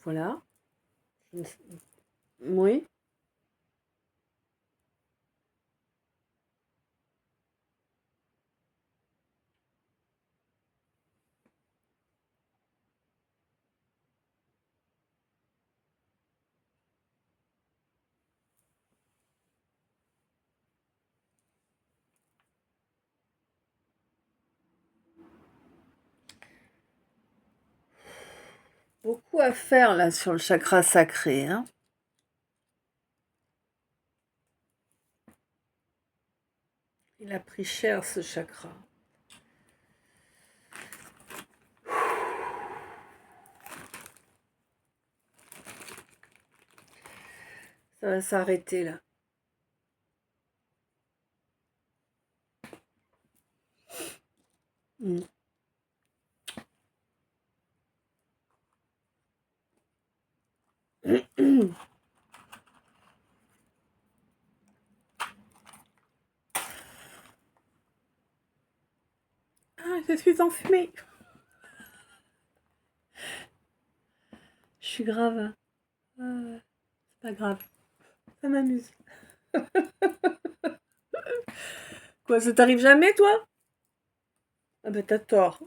voilà. Oui. Beaucoup à faire là sur le chakra sacré, hein. Il a pris cher ce chakra. Ça va s'arrêter là. Mm. Ah, je suis enfumée. Je suis grave. C'est pas grave. Ça m'amuse. Quoi, ça t'arrive jamais, toi? Ah bah t'as tort.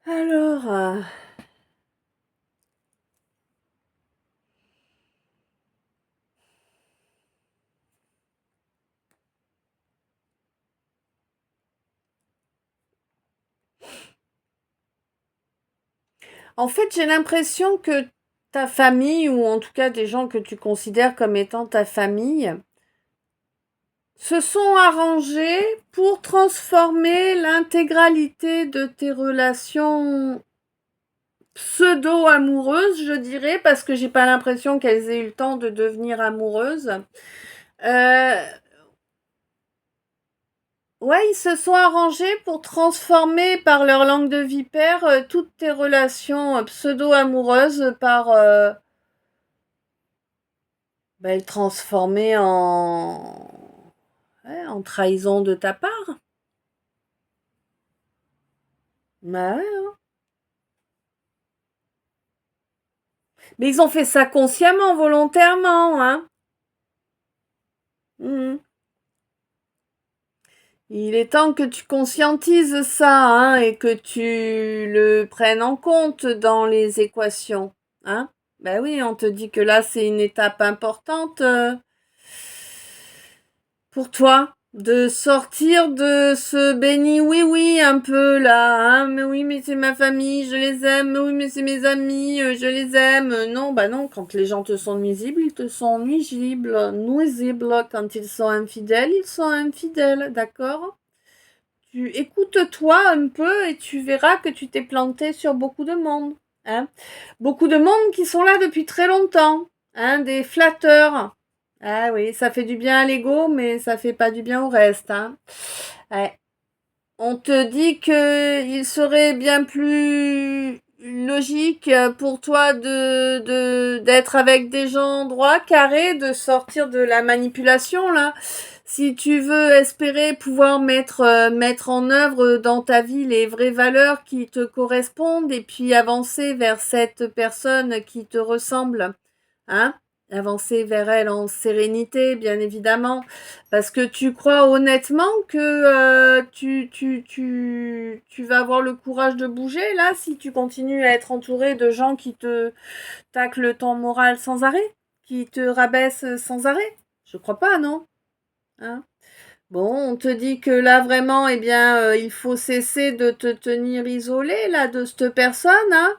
Alors, en fait, j'ai l'impression que ta famille, ou en tout cas des gens que tu considères comme étant ta famille, se sont arrangés pour transformer l'intégralité de tes relations pseudo-amoureuses, je dirais, parce que j'ai pas l'impression qu'elles aient eu le temps de devenir amoureuses. Euh, ouais, ils se sont arrangés pour transformer par leur langue de vipère toutes tes relations pseudo-amoureuses par le transformer en trahison de ta part. Bah ouais. Mais ils ont fait ça consciemment, volontairement, hein. Mhm. Il est temps que tu conscientises ça, hein, et que tu le prennes en compte dans les équations, hein. Ben oui, on te dit que là, c'est une étape importante pour toi de sortir de ce béni oui un peu là, hein. Mais oui, mais c'est ma famille, je les aime. Mais oui, mais c'est mes amis, je les aime. Non, bah non, quand les gens te sont nuisibles, ils te sont nuisibles. Quand ils sont infidèles, ils sont infidèles, d'accord? Tu écoutes-toi un peu et tu verras que tu t'es planté sur beaucoup de monde, hein. Beaucoup de monde qui sont là depuis très longtemps, hein, des flatteurs. Ah oui, ça fait du bien à l'ego, mais ça fait pas du bien au reste, hein. Ouais. On te dit que il serait bien plus logique pour toi d'être avec des gens droits, carrés, de sortir de la manipulation là. Si tu veux espérer pouvoir mettre en œuvre dans ta vie les vraies valeurs qui te correspondent et puis avancer vers cette personne qui te ressemble, hein, avancer vers elle en sérénité, bien évidemment, parce que tu crois honnêtement que tu vas avoir le courage de bouger là si tu continues à être entouré de gens qui te taclent ton moral sans arrêt, qui te rabaissent sans arrêt. Je crois pas, non? Hein? Bon, on te dit que là vraiment, eh bien, il faut cesser de te tenir isolé là de cette personne, hein.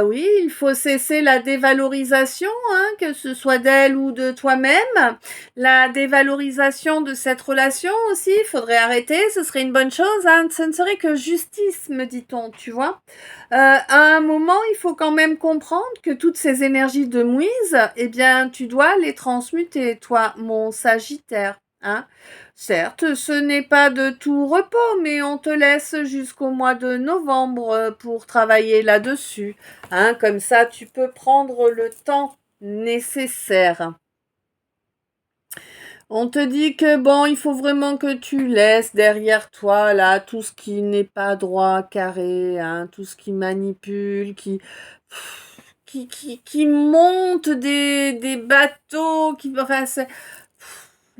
Oui, il faut cesser la dévalorisation, hein, que ce soit d'elle ou de toi-même. La dévalorisation de cette relation aussi, il faudrait arrêter, ce serait une bonne chose, hein. Ce ne serait que justice, me dit-on, tu vois. À un moment, il faut quand même comprendre que toutes ces énergies de Moïse, eh bien, tu dois les transmuter, toi, mon Sagittaire, hein. Certes, ce n'est pas de tout repos, mais on te laisse jusqu'au mois de novembre pour travailler là-dessus, hein. Comme ça, tu peux prendre le temps nécessaire. On te dit que bon, il faut vraiment que tu laisses derrière toi là tout ce qui n'est pas droit, carré, hein, tout ce qui manipule, qui monte des bateaux, enfin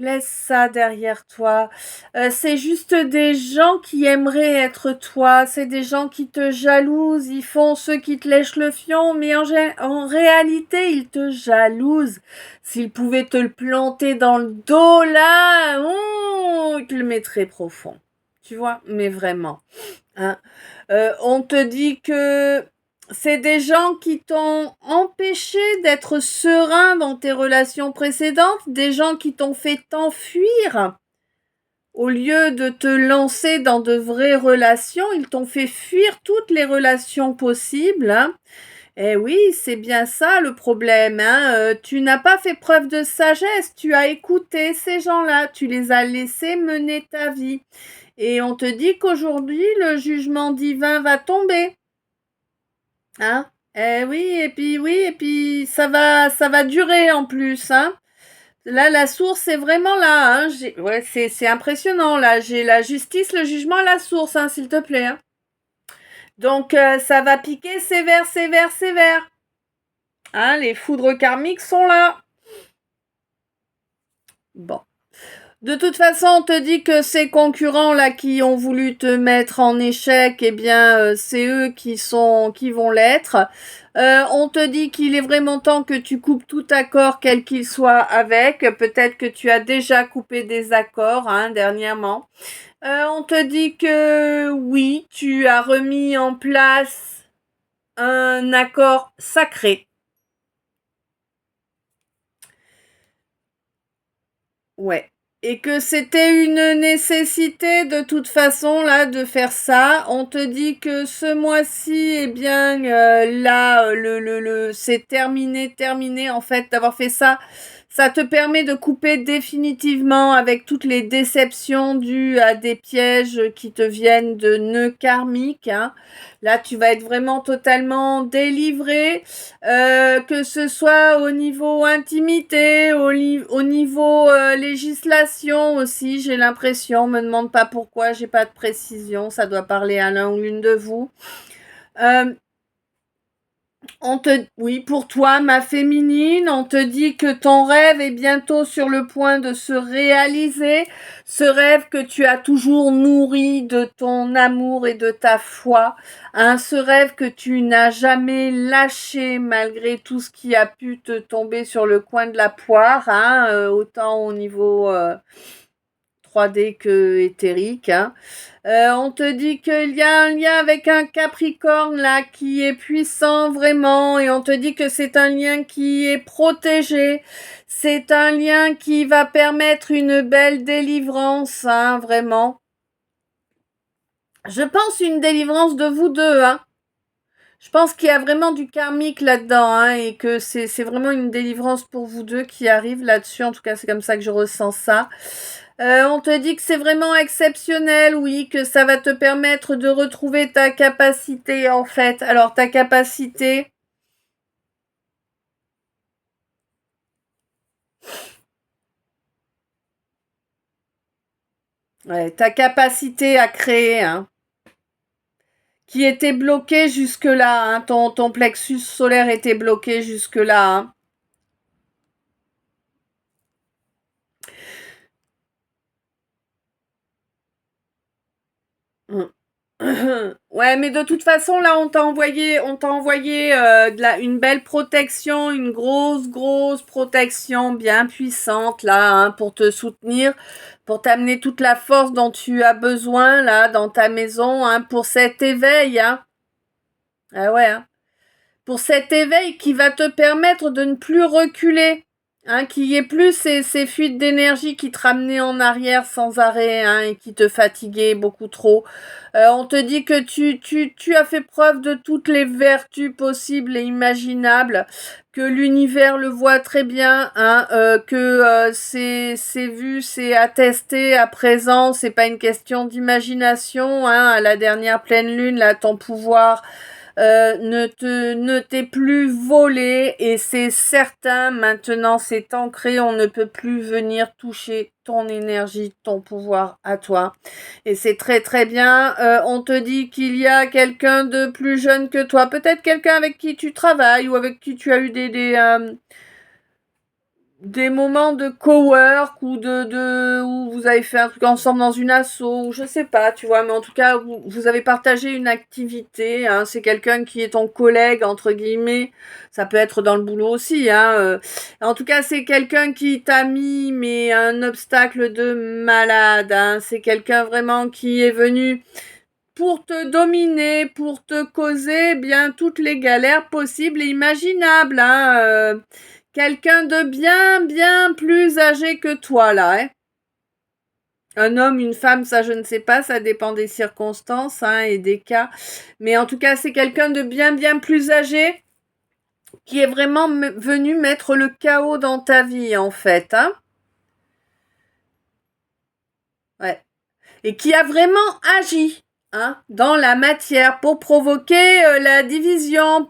laisse ça derrière toi. C'est juste des gens qui aimeraient être toi. C'est des gens qui te jalousent. Ils font ceux qui te lèchent le fion, mais en réalité, ils te jalousent. S'ils pouvaient te le planter dans le dos, là, ils te le mettraient profond. Tu vois, mais vraiment, hein. On te dit que c'est des gens qui t'ont empêché d'être serein dans tes relations précédentes, des gens qui t'ont fait t'enfuir. Au lieu de te lancer dans de vraies relations, ils t'ont fait fuir toutes les relations possibles, hein. Eh oui, c'est bien ça le problème, hein. Tu n'as pas fait preuve de sagesse, tu as écouté ces gens-là, tu les as laissés mener ta vie. Et on te dit qu'aujourd'hui, le jugement divin va tomber. Hein? Eh oui, et puis ça va durer en plus, hein. Là, la source est vraiment là, hein. Ouais, c'est impressionnant, là. J'ai la justice, le jugement, la source, hein, s'il te plaît, hein. Donc, ça va piquer sévère, sévère, sévère. Hein, les foudres karmiques sont là. Bon. De toute façon, on te dit que ces concurrents-là qui ont voulu te mettre en échec, eh bien, c'est eux qui vont l'être. On te dit qu'il est vraiment temps que tu coupes tout accord, quel qu'il soit, avec. Peut-être que tu as déjà coupé des accords, hein, dernièrement. On te dit que oui, tu as remis en place un accord sacré. Ouais. Et que c'était une nécessité de toute façon là de faire ça. On te dit que ce mois-ci, eh bien là, c'est terminé en fait d'avoir fait ça. Ça te permet de couper définitivement avec toutes les déceptions dues à des pièges qui te viennent de nœuds karmiques, hein. Là, tu vas être vraiment totalement délivré, que ce soit au niveau intimité, au niveau législation aussi, j'ai l'impression. Me demande pas pourquoi, j'ai pas de précision. Ça doit parler à l'un ou l'une de vous. Oui, pour toi, ma féminine, on te dit que ton rêve est bientôt sur le point de se réaliser. Ce rêve que tu as toujours nourri de ton amour et de ta foi. Hein, ce rêve que tu n'as jamais lâché malgré tout ce qui a pu te tomber sur le coin de la poire, hein, autant au niveau 3D que éthérique, hein. On te dit qu'il y a un lien avec un Capricorne là qui est puissant vraiment, et on te dit que c'est un lien qui est protégé. C'est un lien qui va permettre une belle délivrance, hein, vraiment. Je pense une délivrance de vous deux, hein. Je pense qu'il y a vraiment du karmique là-dedans, hein, et que c'est vraiment une délivrance pour vous deux qui arrive là-dessus. En tout cas, c'est comme ça que je ressens ça. On te dit que c'est vraiment exceptionnel, oui, que ça va te permettre de retrouver ta capacité, en fait. Alors, ta capacité... Ouais, ta capacité à créer, hein, qui était bloquée jusque-là, hein, ton plexus solaire était bloqué jusque-là, hein. Ouais, mais de toute façon, là, on t'a envoyé une belle protection, une grosse protection bien puissante, là, hein, pour te soutenir, pour t'amener toute la force dont tu as besoin, là, dans ta maison, hein, pour cet éveil, hein. Ah ouais, hein. Pour cet éveil qui va te permettre de ne plus reculer, hein, qu'il y ait plus ces fuites d'énergie qui te ramenaient en arrière sans arrêt, hein, et qui te fatiguaient beaucoup trop. On te dit que tu as fait preuve de toutes les vertus possibles et imaginables, que l'univers le voit très bien, hein, que c'est vu, c'est attesté à présent, c'est pas une question d'imagination, hein, à la dernière pleine lune, là, ton pouvoir ne t'est plus volé, et c'est certain, maintenant c'est ancré, on ne peut plus venir toucher ton énergie, ton pouvoir à toi. Et c'est très bien. On te dit qu'il y a quelqu'un de plus jeune que toi, peut-être quelqu'un avec qui tu travailles ou avec qui tu as eu des moments de cowork ou où vous avez fait un truc ensemble dans une asso, ou je sais pas, tu vois, mais en tout cas vous avez partagé une activité, hein, c'est quelqu'un qui est ton collègue entre guillemets, ça peut être dans le boulot aussi, hein, en tout cas c'est quelqu'un qui t'a mis mais un obstacle de malade, hein, c'est quelqu'un vraiment qui est venu pour te dominer, pour te causer bien toutes les galères possibles et imaginables, hein, quelqu'un de bien plus âgé que toi, là, hein. Un homme, une femme, ça je ne sais pas, ça dépend des circonstances, hein, et des cas. Mais en tout cas, c'est quelqu'un de bien plus âgé. qui est vraiment venu mettre le chaos dans ta vie, en fait, hein. Ouais. Et qui a vraiment agi, hein, dans la matière pour provoquer la division,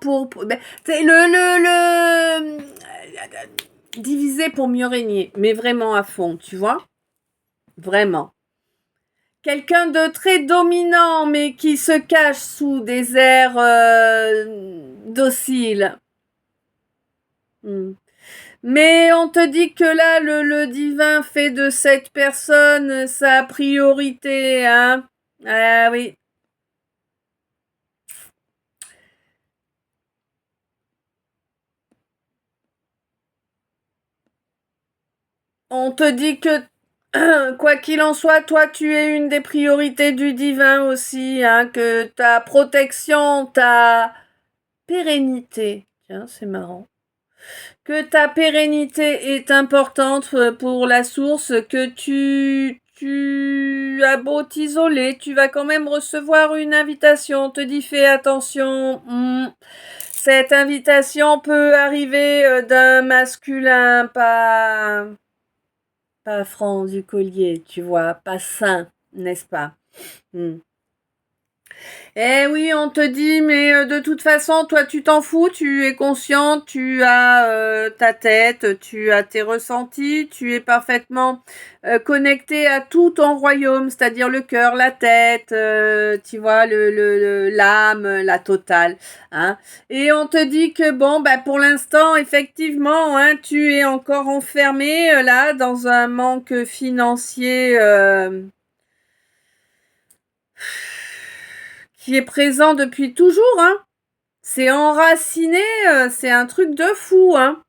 c'est diviser pour mieux régner, mais vraiment à fond, tu vois, vraiment. Quelqu'un de très dominant, mais qui se cache sous des airs dociles. Hmm. Mais on te dit que là, le divin fait de cette personne sa priorité, hein. Ah oui. On te dit que, quoi qu'il en soit, toi, tu es une des priorités du divin aussi, hein, que ta protection, ta pérennité, tiens, c'est marrant, que ta pérennité est importante pour la source, que tu as beau t'isoler, tu vas quand même recevoir une invitation. On te dit fais attention. Cette invitation peut arriver d'un masculin pas franc du collier, tu vois, pas sain, n'est-ce pas? Eh oui, on te dit, mais de toute façon, toi, tu t'en fous, tu es consciente, tu as ta tête, tu as tes ressentis, tu es parfaitement connecté à tout ton royaume, c'est-à-dire le cœur, la tête, tu vois, l'âme, la totale, hein. Et on te dit que bon, bah pour l'instant, effectivement, hein, tu es encore enfermé là dans un manque financier. Qui est présent depuis toujours, hein. C'est enraciné, c'est un truc de fou, hein.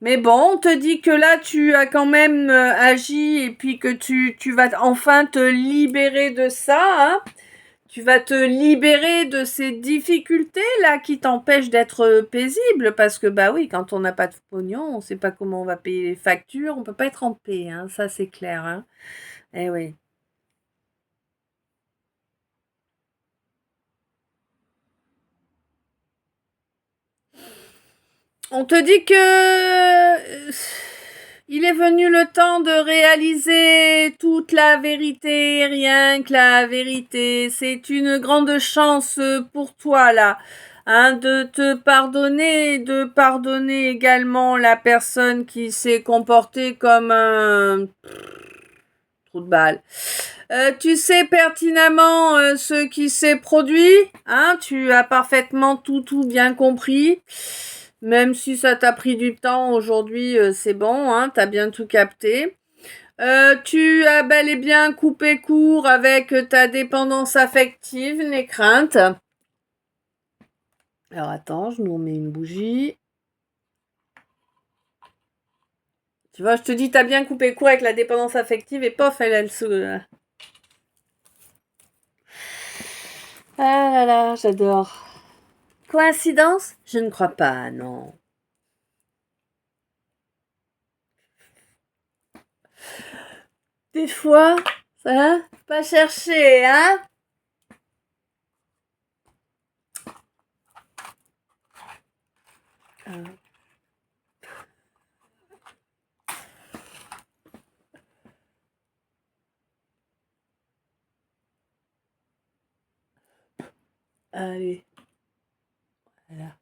Mais bon, on te dit que là, tu as quand même agi et puis que tu vas enfin te libérer de ça, hein. Tu vas te libérer de ces difficultés-là qui t'empêchent d'être paisible parce que, bah oui, quand on n'a pas de pognon, on ne sait pas comment on va payer les factures, on peut pas être en paix, hein. Ça, c'est clair, hein. Eh oui. On te dit que il est venu le temps de réaliser toute la vérité, rien que la vérité. C'est une grande chance pour toi là, hein, de te pardonner, de pardonner également la personne qui s'est comportée comme un trou de balle. Tu sais pertinemment ce qui s'est produit, hein, tu as parfaitement tout bien compris. Même si ça t'a pris du temps aujourd'hui, c'est bon, hein, t'as bien tout capté. Tu as bel et bien coupé court avec ta dépendance affective, les craintes. Alors attends, je nous remets une bougie. Tu vois, je te dis, t'as bien coupé court avec la dépendance affective et pof, elle se... Ah là là, j'adore. Coïncidence? Je ne crois pas, non. Des fois, ça, pas chercher, hein? Allez, voilà.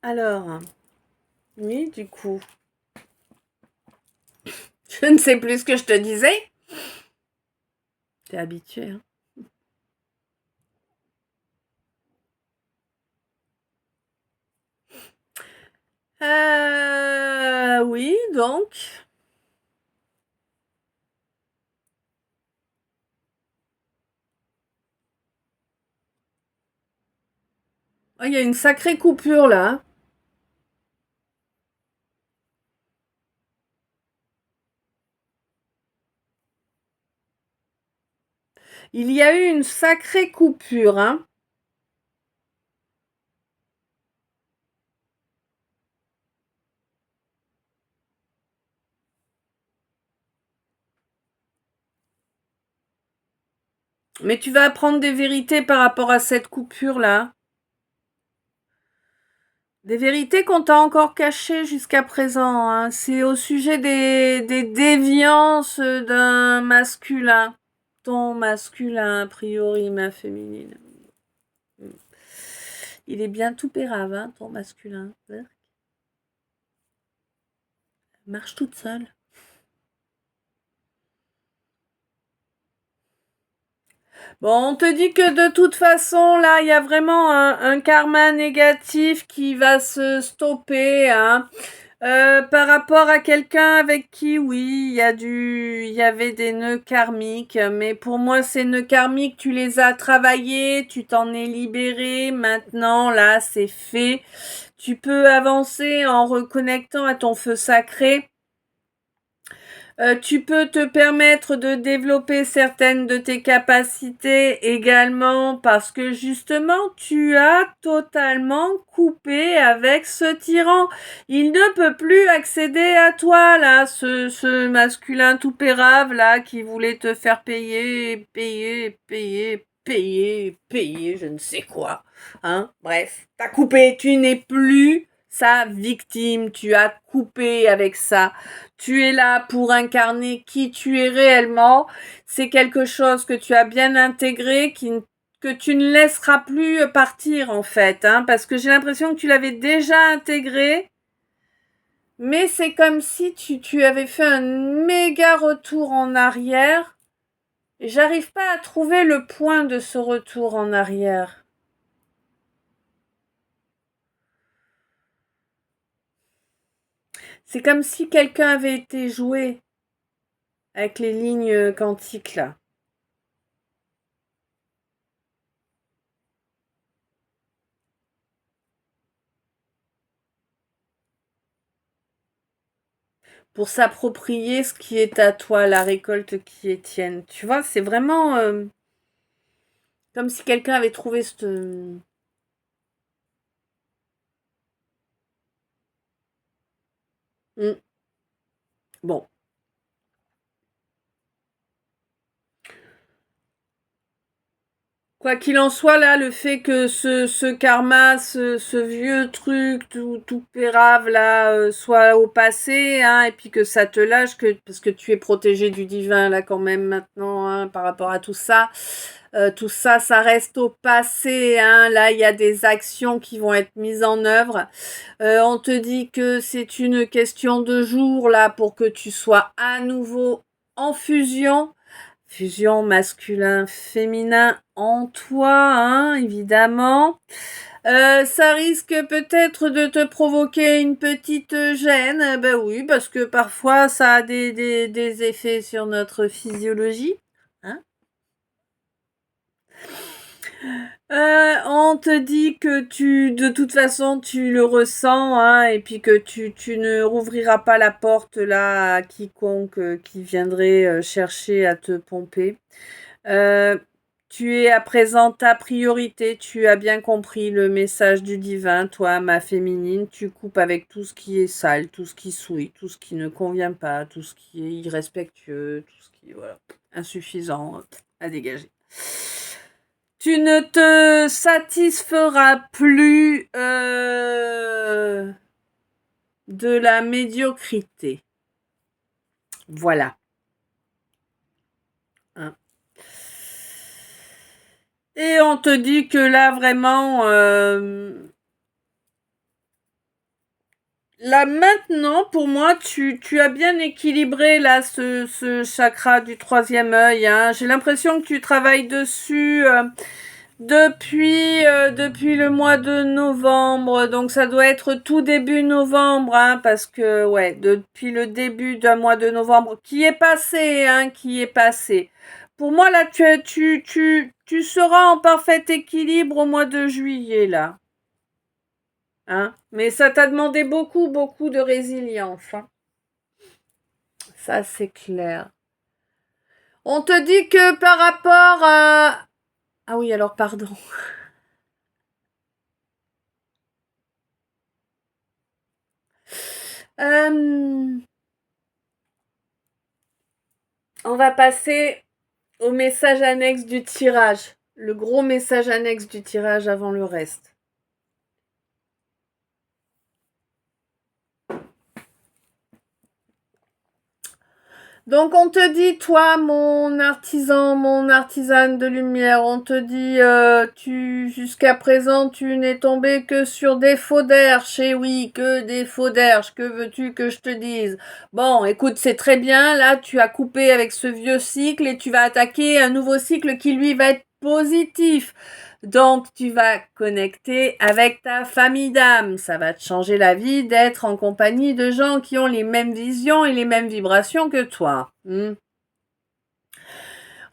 Alors, oui, du coup, je ne sais plus ce que je te disais. T'es habitué, hein? Oui, donc. Oh, il y a une sacrée coupure là, hein. Il y a eu une sacrée coupure, hein. Mais tu vas apprendre des vérités par rapport à cette coupure-là. Des vérités qu'on t'a encore cachées jusqu'à présent. Hein. C'est au sujet des déviances d'un masculin. Ton masculin, a priori, ma féminine. Il est bien tout pérave, hein, ton masculin. Marche toute seule. Bon, on te dit que de toute façon, là, il y a vraiment un karma négatif qui va se stopper, hein. Par rapport à quelqu'un avec qui, oui, il y avait des nœuds karmiques, mais pour moi, ces nœuds karmiques, tu les as travaillés, tu t'en es libéré, maintenant, là, c'est fait. Tu peux avancer en reconnectant à ton feu sacré. Tu peux te permettre de développer certaines de tes capacités également parce que justement tu as totalement coupé avec ce tyran. Il ne peut plus accéder à toi là, ce masculin tout pérave là qui voulait te faire payer, je ne sais quoi. Hein, bref, t'as coupé, tu n'es plus sa victime, tu as coupé avec ça. Tu es là pour incarner qui tu es réellement. C'est quelque chose que tu as bien intégré, que tu ne laisseras plus partir en fait, hein, parce que j'ai l'impression que tu l'avais déjà intégré, mais c'est comme si tu avais fait un méga retour en arrière. Et j'arrive pas à trouver le point de ce retour en arrière. C'est comme si quelqu'un avait été joué avec les lignes quantiques là. Pour s'approprier ce qui est à toi, la récolte qui est tienne. Tu vois, c'est vraiment comme si quelqu'un avait trouvé cette... Bon. Quoi qu'il en soit, là, le fait que ce karma, ce vieux truc tout pérave, là, soit au passé, hein, et puis que ça te lâche, parce que tu es protégé du divin, là, quand même, maintenant, hein, par rapport à tout ça. Tout ça, ça reste au passé, hein. Là, il y a des actions qui vont être mises en œuvre. On te dit que c'est une question de jours, là, pour que tu sois à nouveau en fusion. Fusion masculin-féminin en toi, hein, évidemment. Ça risque peut-être de te provoquer une petite gêne. Ben oui, parce que parfois ça a des effets sur notre physiologie. Hein. On te dit que de toute façon, tu le ressens, hein, et puis que tu ne rouvriras pas la porte là à quiconque qui viendrait chercher à te pomper. Euh, Tu es à présent ta priorité, tu as bien compris le message du divin, toi, ma féminine, tu coupes avec tout ce qui est sale, tout ce qui souille, tout ce qui ne convient pas, tout ce qui est irrespectueux, tout ce qui est voilà, insuffisant à dégager. Tu ne te satisferas plus de la médiocrité. Voilà. Hein. Et on te dit que là, vraiment, là maintenant, pour moi, tu as bien équilibré là ce chakra du troisième œil. Hein. J'ai l'impression que tu travailles dessus depuis le mois de novembre. Donc ça doit être tout début novembre, hein, parce que ouais, depuis le début d'un mois de novembre qui est passé, hein, qui est passé. Pour moi là, tu seras en parfait équilibre au mois de juillet là. Hein. Mais ça t'a demandé beaucoup de résilience. Hein. Ça, c'est clair. On te dit que par rapport à... Ah oui, alors pardon. Euh, On va passer au message annexe du tirage. Le gros message annexe du tirage avant le reste. Donc on te dit, toi, mon artisan, mon artisane de lumière, on te dit, tu jusqu'à présent, tu n'es tombé que sur des faux derches, et oui, que des faux derches, que veux-tu que je te dise? Bon, écoute, c'est très bien, là, tu as coupé avec ce vieux cycle et tu vas attaquer un nouveau cycle qui, lui, va être positif. Donc, tu vas connecter avec ta famille d'âme. Ça va te changer la vie d'être en compagnie de gens qui ont les mêmes visions et les mêmes vibrations que toi.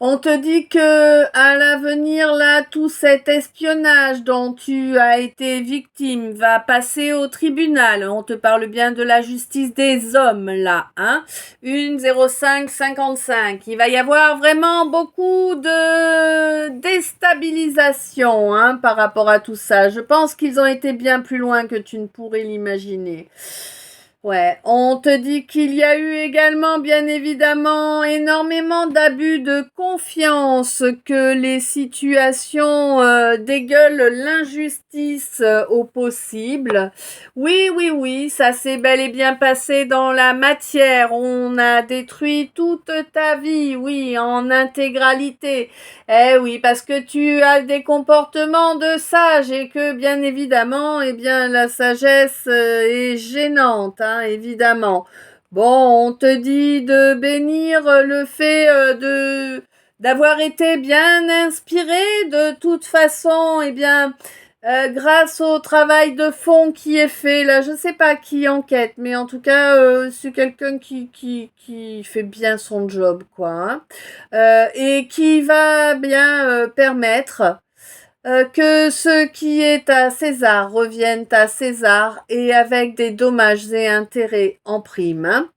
On te dit que à l'avenir, là, tout cet espionnage dont tu as été victime va passer au tribunal. On te parle bien de la justice des hommes, là, hein. 10555. Il va y avoir vraiment beaucoup de déstabilisation, hein, par rapport à tout ça. Je pense qu'ils ont été bien plus loin que tu ne pourrais l'imaginer. Ouais, on te dit qu'il y a eu également, bien évidemment, énormément d'abus de confiance, que les situations dégueulent l'injustice au possible. Oui, oui, oui, ça s'est bel et bien passé dans la matière. On a détruit toute ta vie, oui, en intégralité. Eh oui, parce que tu as des comportements de sage et que bien évidemment, eh bien la sagesse est gênante, hein, évidemment. Bon, on te dit de bénir le fait de d'avoir été bien inspiré. De toute façon, eh bien, grâce au travail de fond qui est fait, là, je sais pas qui enquête, mais en tout cas, c'est quelqu'un qui fait bien son job, quoi, hein. Et qui va bien permettre que ce qui est à César revienne à César et avec des dommages et intérêts en prime, hein.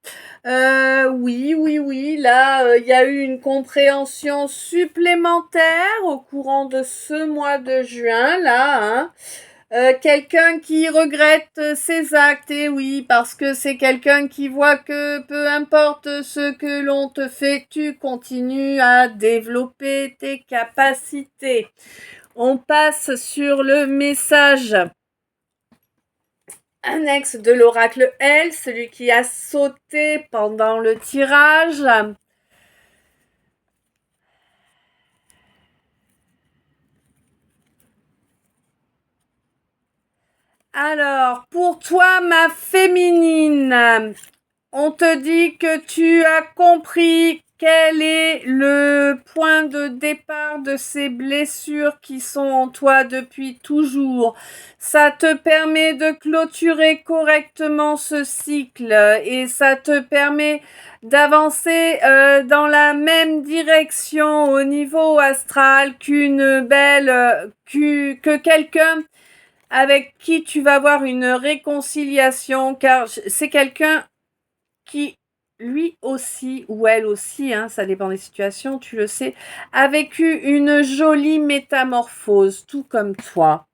Oui, oui, oui, là, il y a eu une compréhension supplémentaire au courant de ce mois de juin, là, hein. Quelqu'un qui regrette ses actes, et oui, parce que c'est quelqu'un qui voit que peu importe ce que l'on te fait, tu continues à développer tes capacités. On passe sur le message annexe de l'oracle L, celui qui a sauté pendant le tirage. Alors, pour toi, ma féminine, on te dit que tu as compris quel est le point de départ de ces blessures qui sont en toi depuis toujours. Ça te permet de clôturer correctement ce cycle et ça te permet d'avancer dans la même direction au niveau astral qu'une belle, que quelqu'un avec qui tu vas avoir une réconciliation, car c'est quelqu'un qui, lui aussi, ou elle aussi, hein, ça dépend des situations, tu le sais, a vécu une jolie métamorphose, tout comme toi.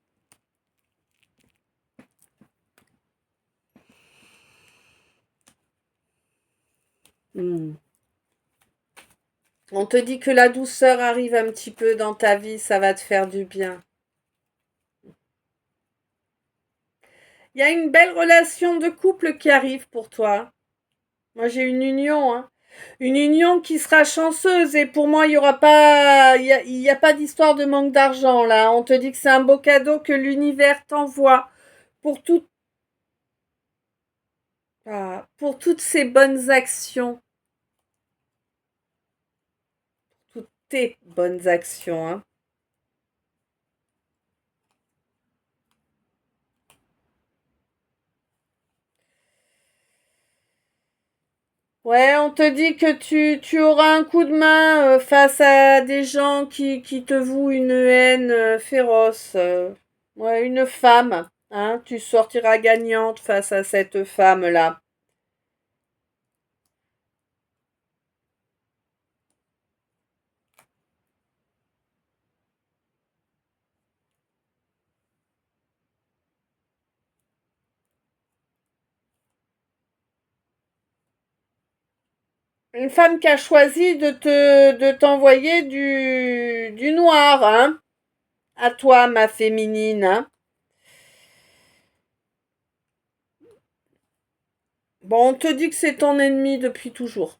On te dit que la douceur arrive un petit peu dans ta vie, ça va te faire du bien. Il y a une belle relation de couple qui arrive pour toi. Moi, j'ai une union, hein. Une union qui sera chanceuse et pour moi, il y aura pas, il y a pas d'histoire de manque d'argent là. On te dit que c'est un beau cadeau que l'univers t'envoie pour tout, pour toutes ces bonnes actions, toutes tes bonnes actions, hein. Ouais, on te dit que tu auras un coup de main face à des gens qui te vouent une haine féroce. Ouais, une femme, hein, tu sortiras gagnante face à cette femme-là. Une femme qui a choisi de t'envoyer du noir, hein. À toi, ma féminine, hein. Bon, on te dit que c'est ton ennemi depuis toujours.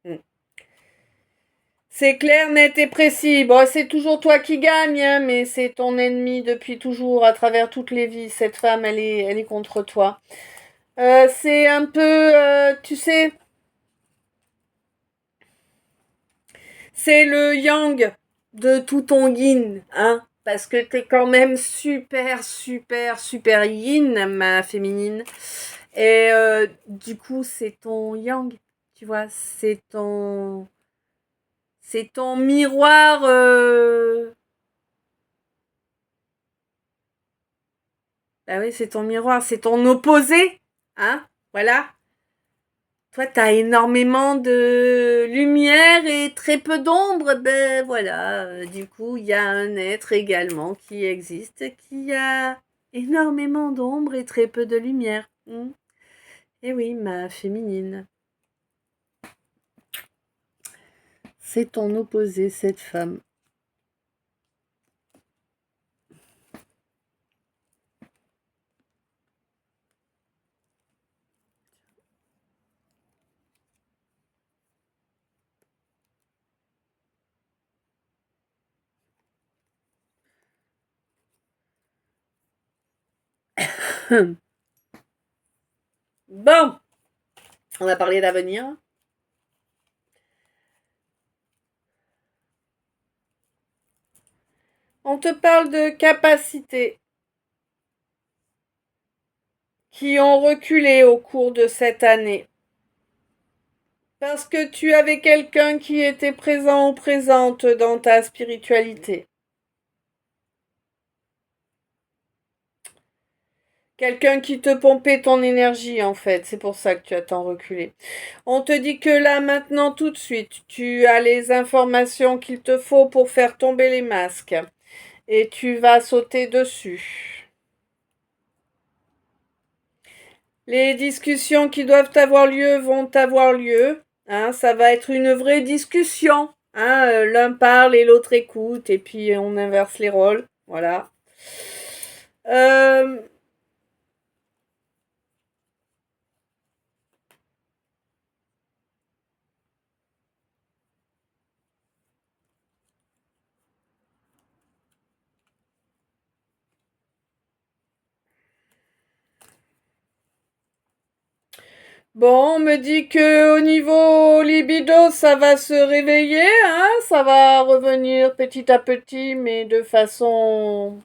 Hmm. C'est clair, net et précis. Bon, c'est toujours toi qui gagne, hein, mais c'est ton ennemi depuis toujours, à travers toutes les vies. Cette femme, elle est contre toi. C'est un peu, tu sais, c'est le yang de tout ton yin, hein, parce que t'es quand même super, super, super yin, ma féminine. Et du coup, c'est ton yang, tu vois, c'est ton miroir. Bah oui, c'est ton miroir, c'est ton opposé, hein, voilà. Toi, t'as énormément de lumière et très peu d'ombre. Ben voilà, du coup, il y a un être également qui existe, qui a énormément d'ombre et très peu de lumière. Et oui, ma féminine. C'est ton opposé, cette femme. Bon, on va parler d'avenir. On te parle de capacités qui ont reculé au cours de cette année. Parce que tu avais quelqu'un qui était présent ou présente dans ta spiritualité. Quelqu'un qui te pompait ton énergie, en fait. C'est pour ça que tu as tant reculé. On te dit que là, maintenant, tout de suite, tu as les informations qu'il te faut pour faire tomber les masques. Et tu vas sauter dessus. Les discussions qui doivent avoir lieu vont avoir lieu. Hein, ça va être une vraie discussion. Hein, l'un parle et l'autre écoute. Et puis, on inverse les rôles. Voilà. Euh, Bon, on me dit que au niveau libido, ça va se réveiller, hein, ça va revenir petit à petit, mais de façon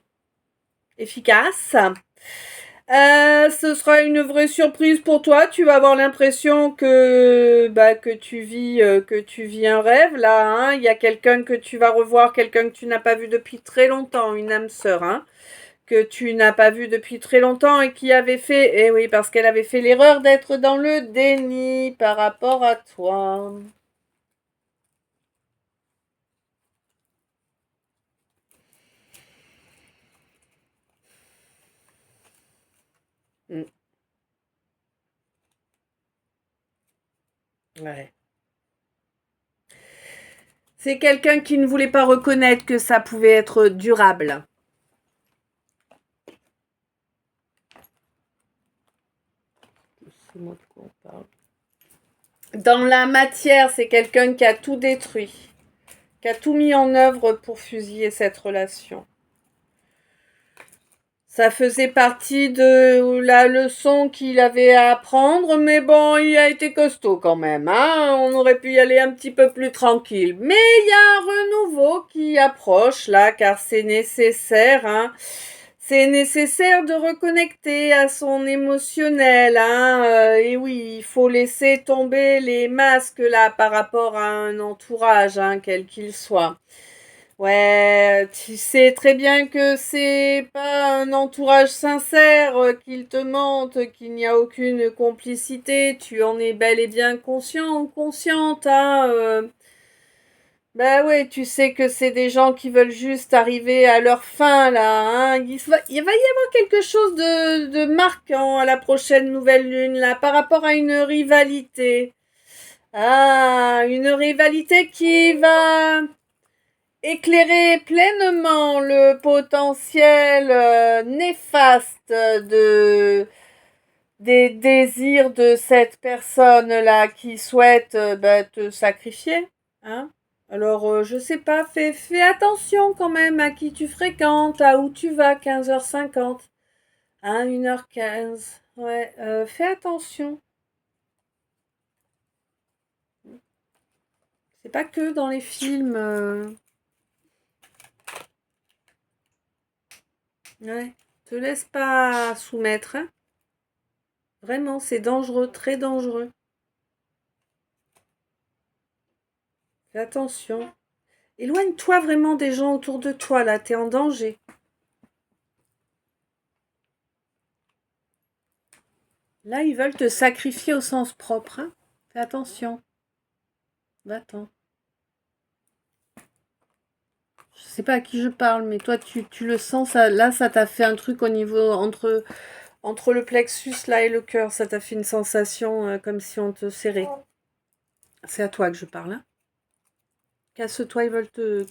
efficace. Ce sera une vraie surprise pour toi. Tu vas avoir l'impression que tu vis un rêve là. Hein. Il y a quelqu'un que tu vas revoir, quelqu'un que tu n'as pas vu depuis très longtemps, une âme sœur. Hein, que tu n'as pas vu depuis très longtemps et qui avait fait, eh oui, parce qu'elle avait fait l'erreur d'être dans le déni par rapport à toi. Mm. Ouais. C'est quelqu'un qui ne voulait pas reconnaître que ça pouvait être durable. C'est moi de quoi on parle. Dans la matière, c'est quelqu'un qui a tout détruit, qui a tout mis en œuvre pour fusiller cette relation. Ça faisait partie de la leçon qu'il avait à apprendre, mais bon, il a été costaud quand même, hein. On aurait pu y aller un petit peu plus tranquille. Mais il y a un renouveau qui approche là, car c'est nécessaire, hein. C'est nécessaire de reconnecter à son émotionnel, hein. Et oui, il faut laisser tomber les masques là par rapport à un entourage, hein, quel qu'il soit. Ouais, tu sais très bien que c'est pas un entourage sincère qu'il te mente, qu'il n'y a aucune complicité. Tu en es bel et bien conscient ou consciente, hein. Bah ouais, tu sais que c'est des gens qui veulent juste arriver à leur fin là, hein. Il va y avoir quelque chose de marquant à la prochaine nouvelle lune là, par rapport à une rivalité. Ah, une rivalité qui va éclairer pleinement le potentiel néfaste des désirs de cette personne-là qui souhaite te sacrifier, hein. Alors, je sais pas, fais attention quand même à qui tu fréquentes, à où tu vas, 15h50, hein, 1h15. Ouais, fais attention. C'est pas que dans les films. Ouais, te laisse pas soumettre, hein. Vraiment, c'est dangereux, très dangereux. Fais attention. Éloigne-toi vraiment des gens autour de toi, là, t'es en danger. Là, ils veulent te sacrifier au sens propre, hein. Fais attention. Va-t'en. Je sais pas à qui je parle, mais toi, tu le sens, ça, là, ça t'a fait un truc au niveau, entre le plexus, là, et le cœur. Ça t'a fait une sensation comme si on te serrait. C'est à toi que je parle, hein. Casse-toi, ils veulent te...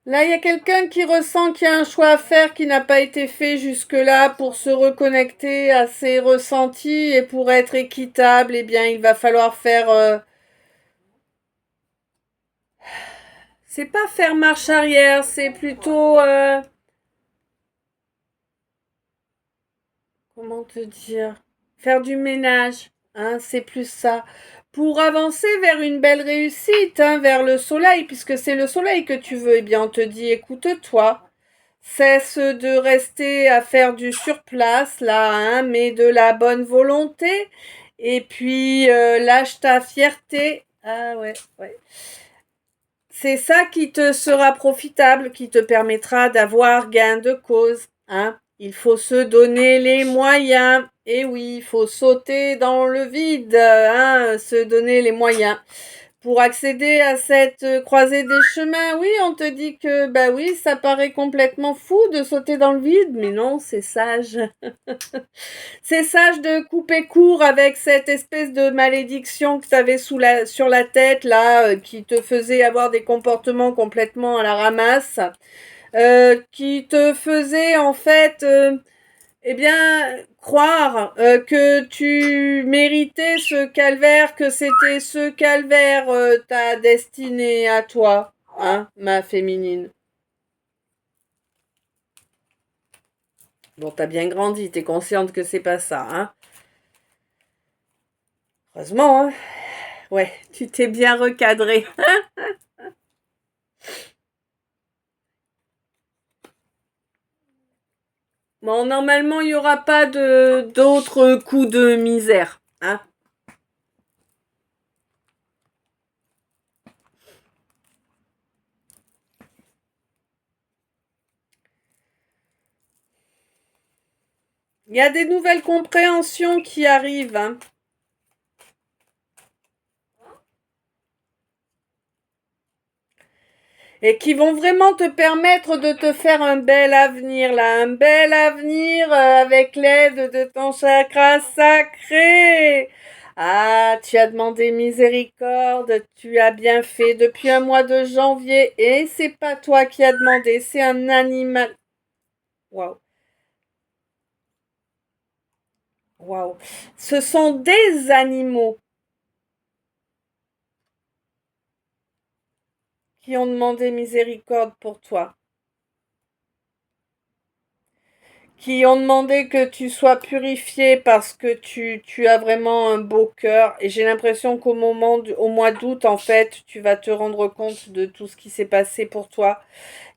Là, il y a quelqu'un qui ressent qu'il y a un choix à faire qui n'a pas été fait jusque-là pour se reconnecter à ses ressentis et pour être équitable, eh bien, il va falloir faire... c'est pas faire marche arrière, c'est plutôt... comment te dire? Faire du ménage, hein, c'est plus ça. Pour avancer vers une belle réussite, hein, vers le soleil, puisque c'est le soleil que tu veux, eh bien, on te dit, écoute-toi. Cesse de rester à faire du surplace, là, hein, mais de la bonne volonté. Et puis, lâche ta fierté. Ah ouais, ouais. C'est ça qui te sera profitable, qui te permettra d'avoir gain de cause, hein. Il faut se donner les moyens. Et oui, il faut sauter dans le vide, hein, se donner les moyens. Pour accéder à cette croisée des chemins, oui, on te dit que, bah oui, ça paraît complètement fou de sauter dans le vide, mais non, c'est sage. C'est sage de couper court avec cette espèce de malédiction que tu avais sur la tête, là, qui te faisait avoir des comportements complètement à la ramasse, qui te faisait, en fait, eh bien, croire que tu méritais ce calvaire, que c'était ce calvaire ta destinée à toi, hein, ma féminine. Bon, t'as bien grandi, t'es consciente que c'est pas ça, hein. Heureusement, hein. Ouais, tu t'es bien recadré. Bon, normalement, il n'y aura pas d'autres coups de misère, hein. Il y a des nouvelles compréhensions qui arrivent, hein. Et qui vont vraiment te permettre de te faire un bel avenir, là, un bel avenir avec l'aide de ton chakra sacré. Ah, tu as demandé miséricorde, tu as bien fait depuis un mois de janvier, et c'est pas toi qui as demandé, c'est un animal. Waouh, waouh. Ce sont des animaux qui ont demandé miséricorde pour toi, qui ont demandé que tu sois purifié parce que tu as vraiment un beau cœur. Et j'ai l'impression au mois d'août, en fait, tu vas te rendre compte de tout ce qui s'est passé pour toi.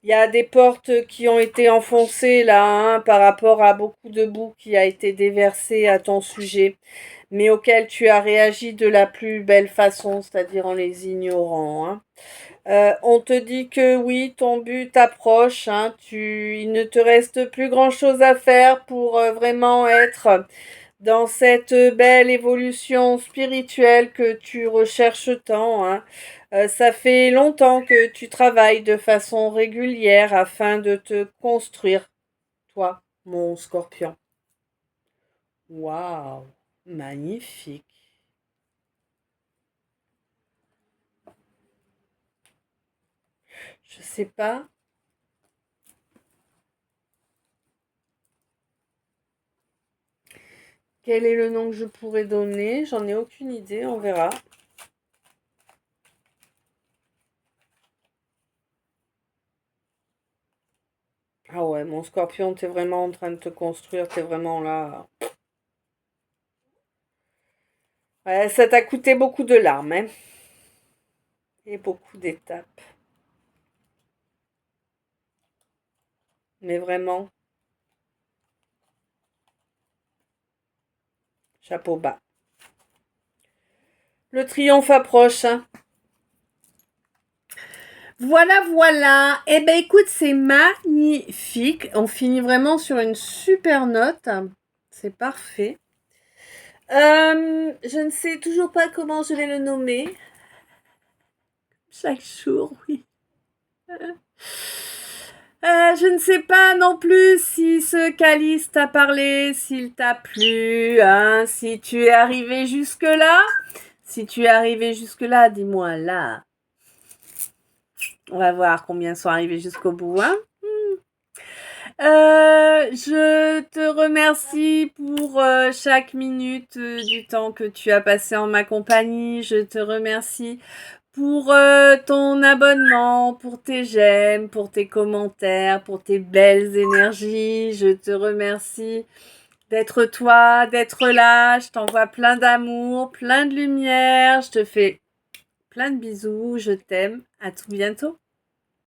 Il y a des portes qui ont été enfoncées là, hein, par rapport à beaucoup de boue qui a été déversé à ton sujet. mais auxquels tu as réagi de la plus belle façon, c'est-à-dire en les ignorant, hein. On te dit que oui, ton but approche, hein, il ne te reste plus grand-chose à faire pour vraiment être dans cette belle évolution spirituelle que tu recherches tant, hein. Ça fait longtemps que tu travailles de façon régulière afin de te construire, toi, mon scorpion. Waouh, magnifique. Je sais pas. Quel est le nom que je pourrais donner? J'en ai aucune idée, on verra. Ah ouais, mon scorpion, t'es vraiment en train de te construire, t'es vraiment là. Ouais, ça t'a coûté beaucoup de larmes, hein, et beaucoup d'étapes. Mais vraiment, chapeau bas. Le triomphe approche, hein. Voilà, voilà. Eh ben écoute, c'est magnifique. On finit vraiment sur une super note. C'est parfait. Je ne sais toujours pas comment je vais le nommer. Chaque jour, oui. Je ne sais pas non plus si ce calice t'a parlé, s'il t'a plu, hein, si tu es arrivé jusque-là. Si tu es arrivé jusque-là, dis-moi là. On va voir combien sont arrivés jusqu'au bout, hein. Je te remercie pour chaque minute du temps que tu as passé en ma compagnie. Je te remercie pour ton abonnement, pour tes j'aime, pour tes commentaires, pour tes belles énergies. Je te remercie d'être toi, d'être là. Je t'envoie plein d'amour, plein de lumière. Je te fais plein de bisous. Je t'aime. À tout bientôt.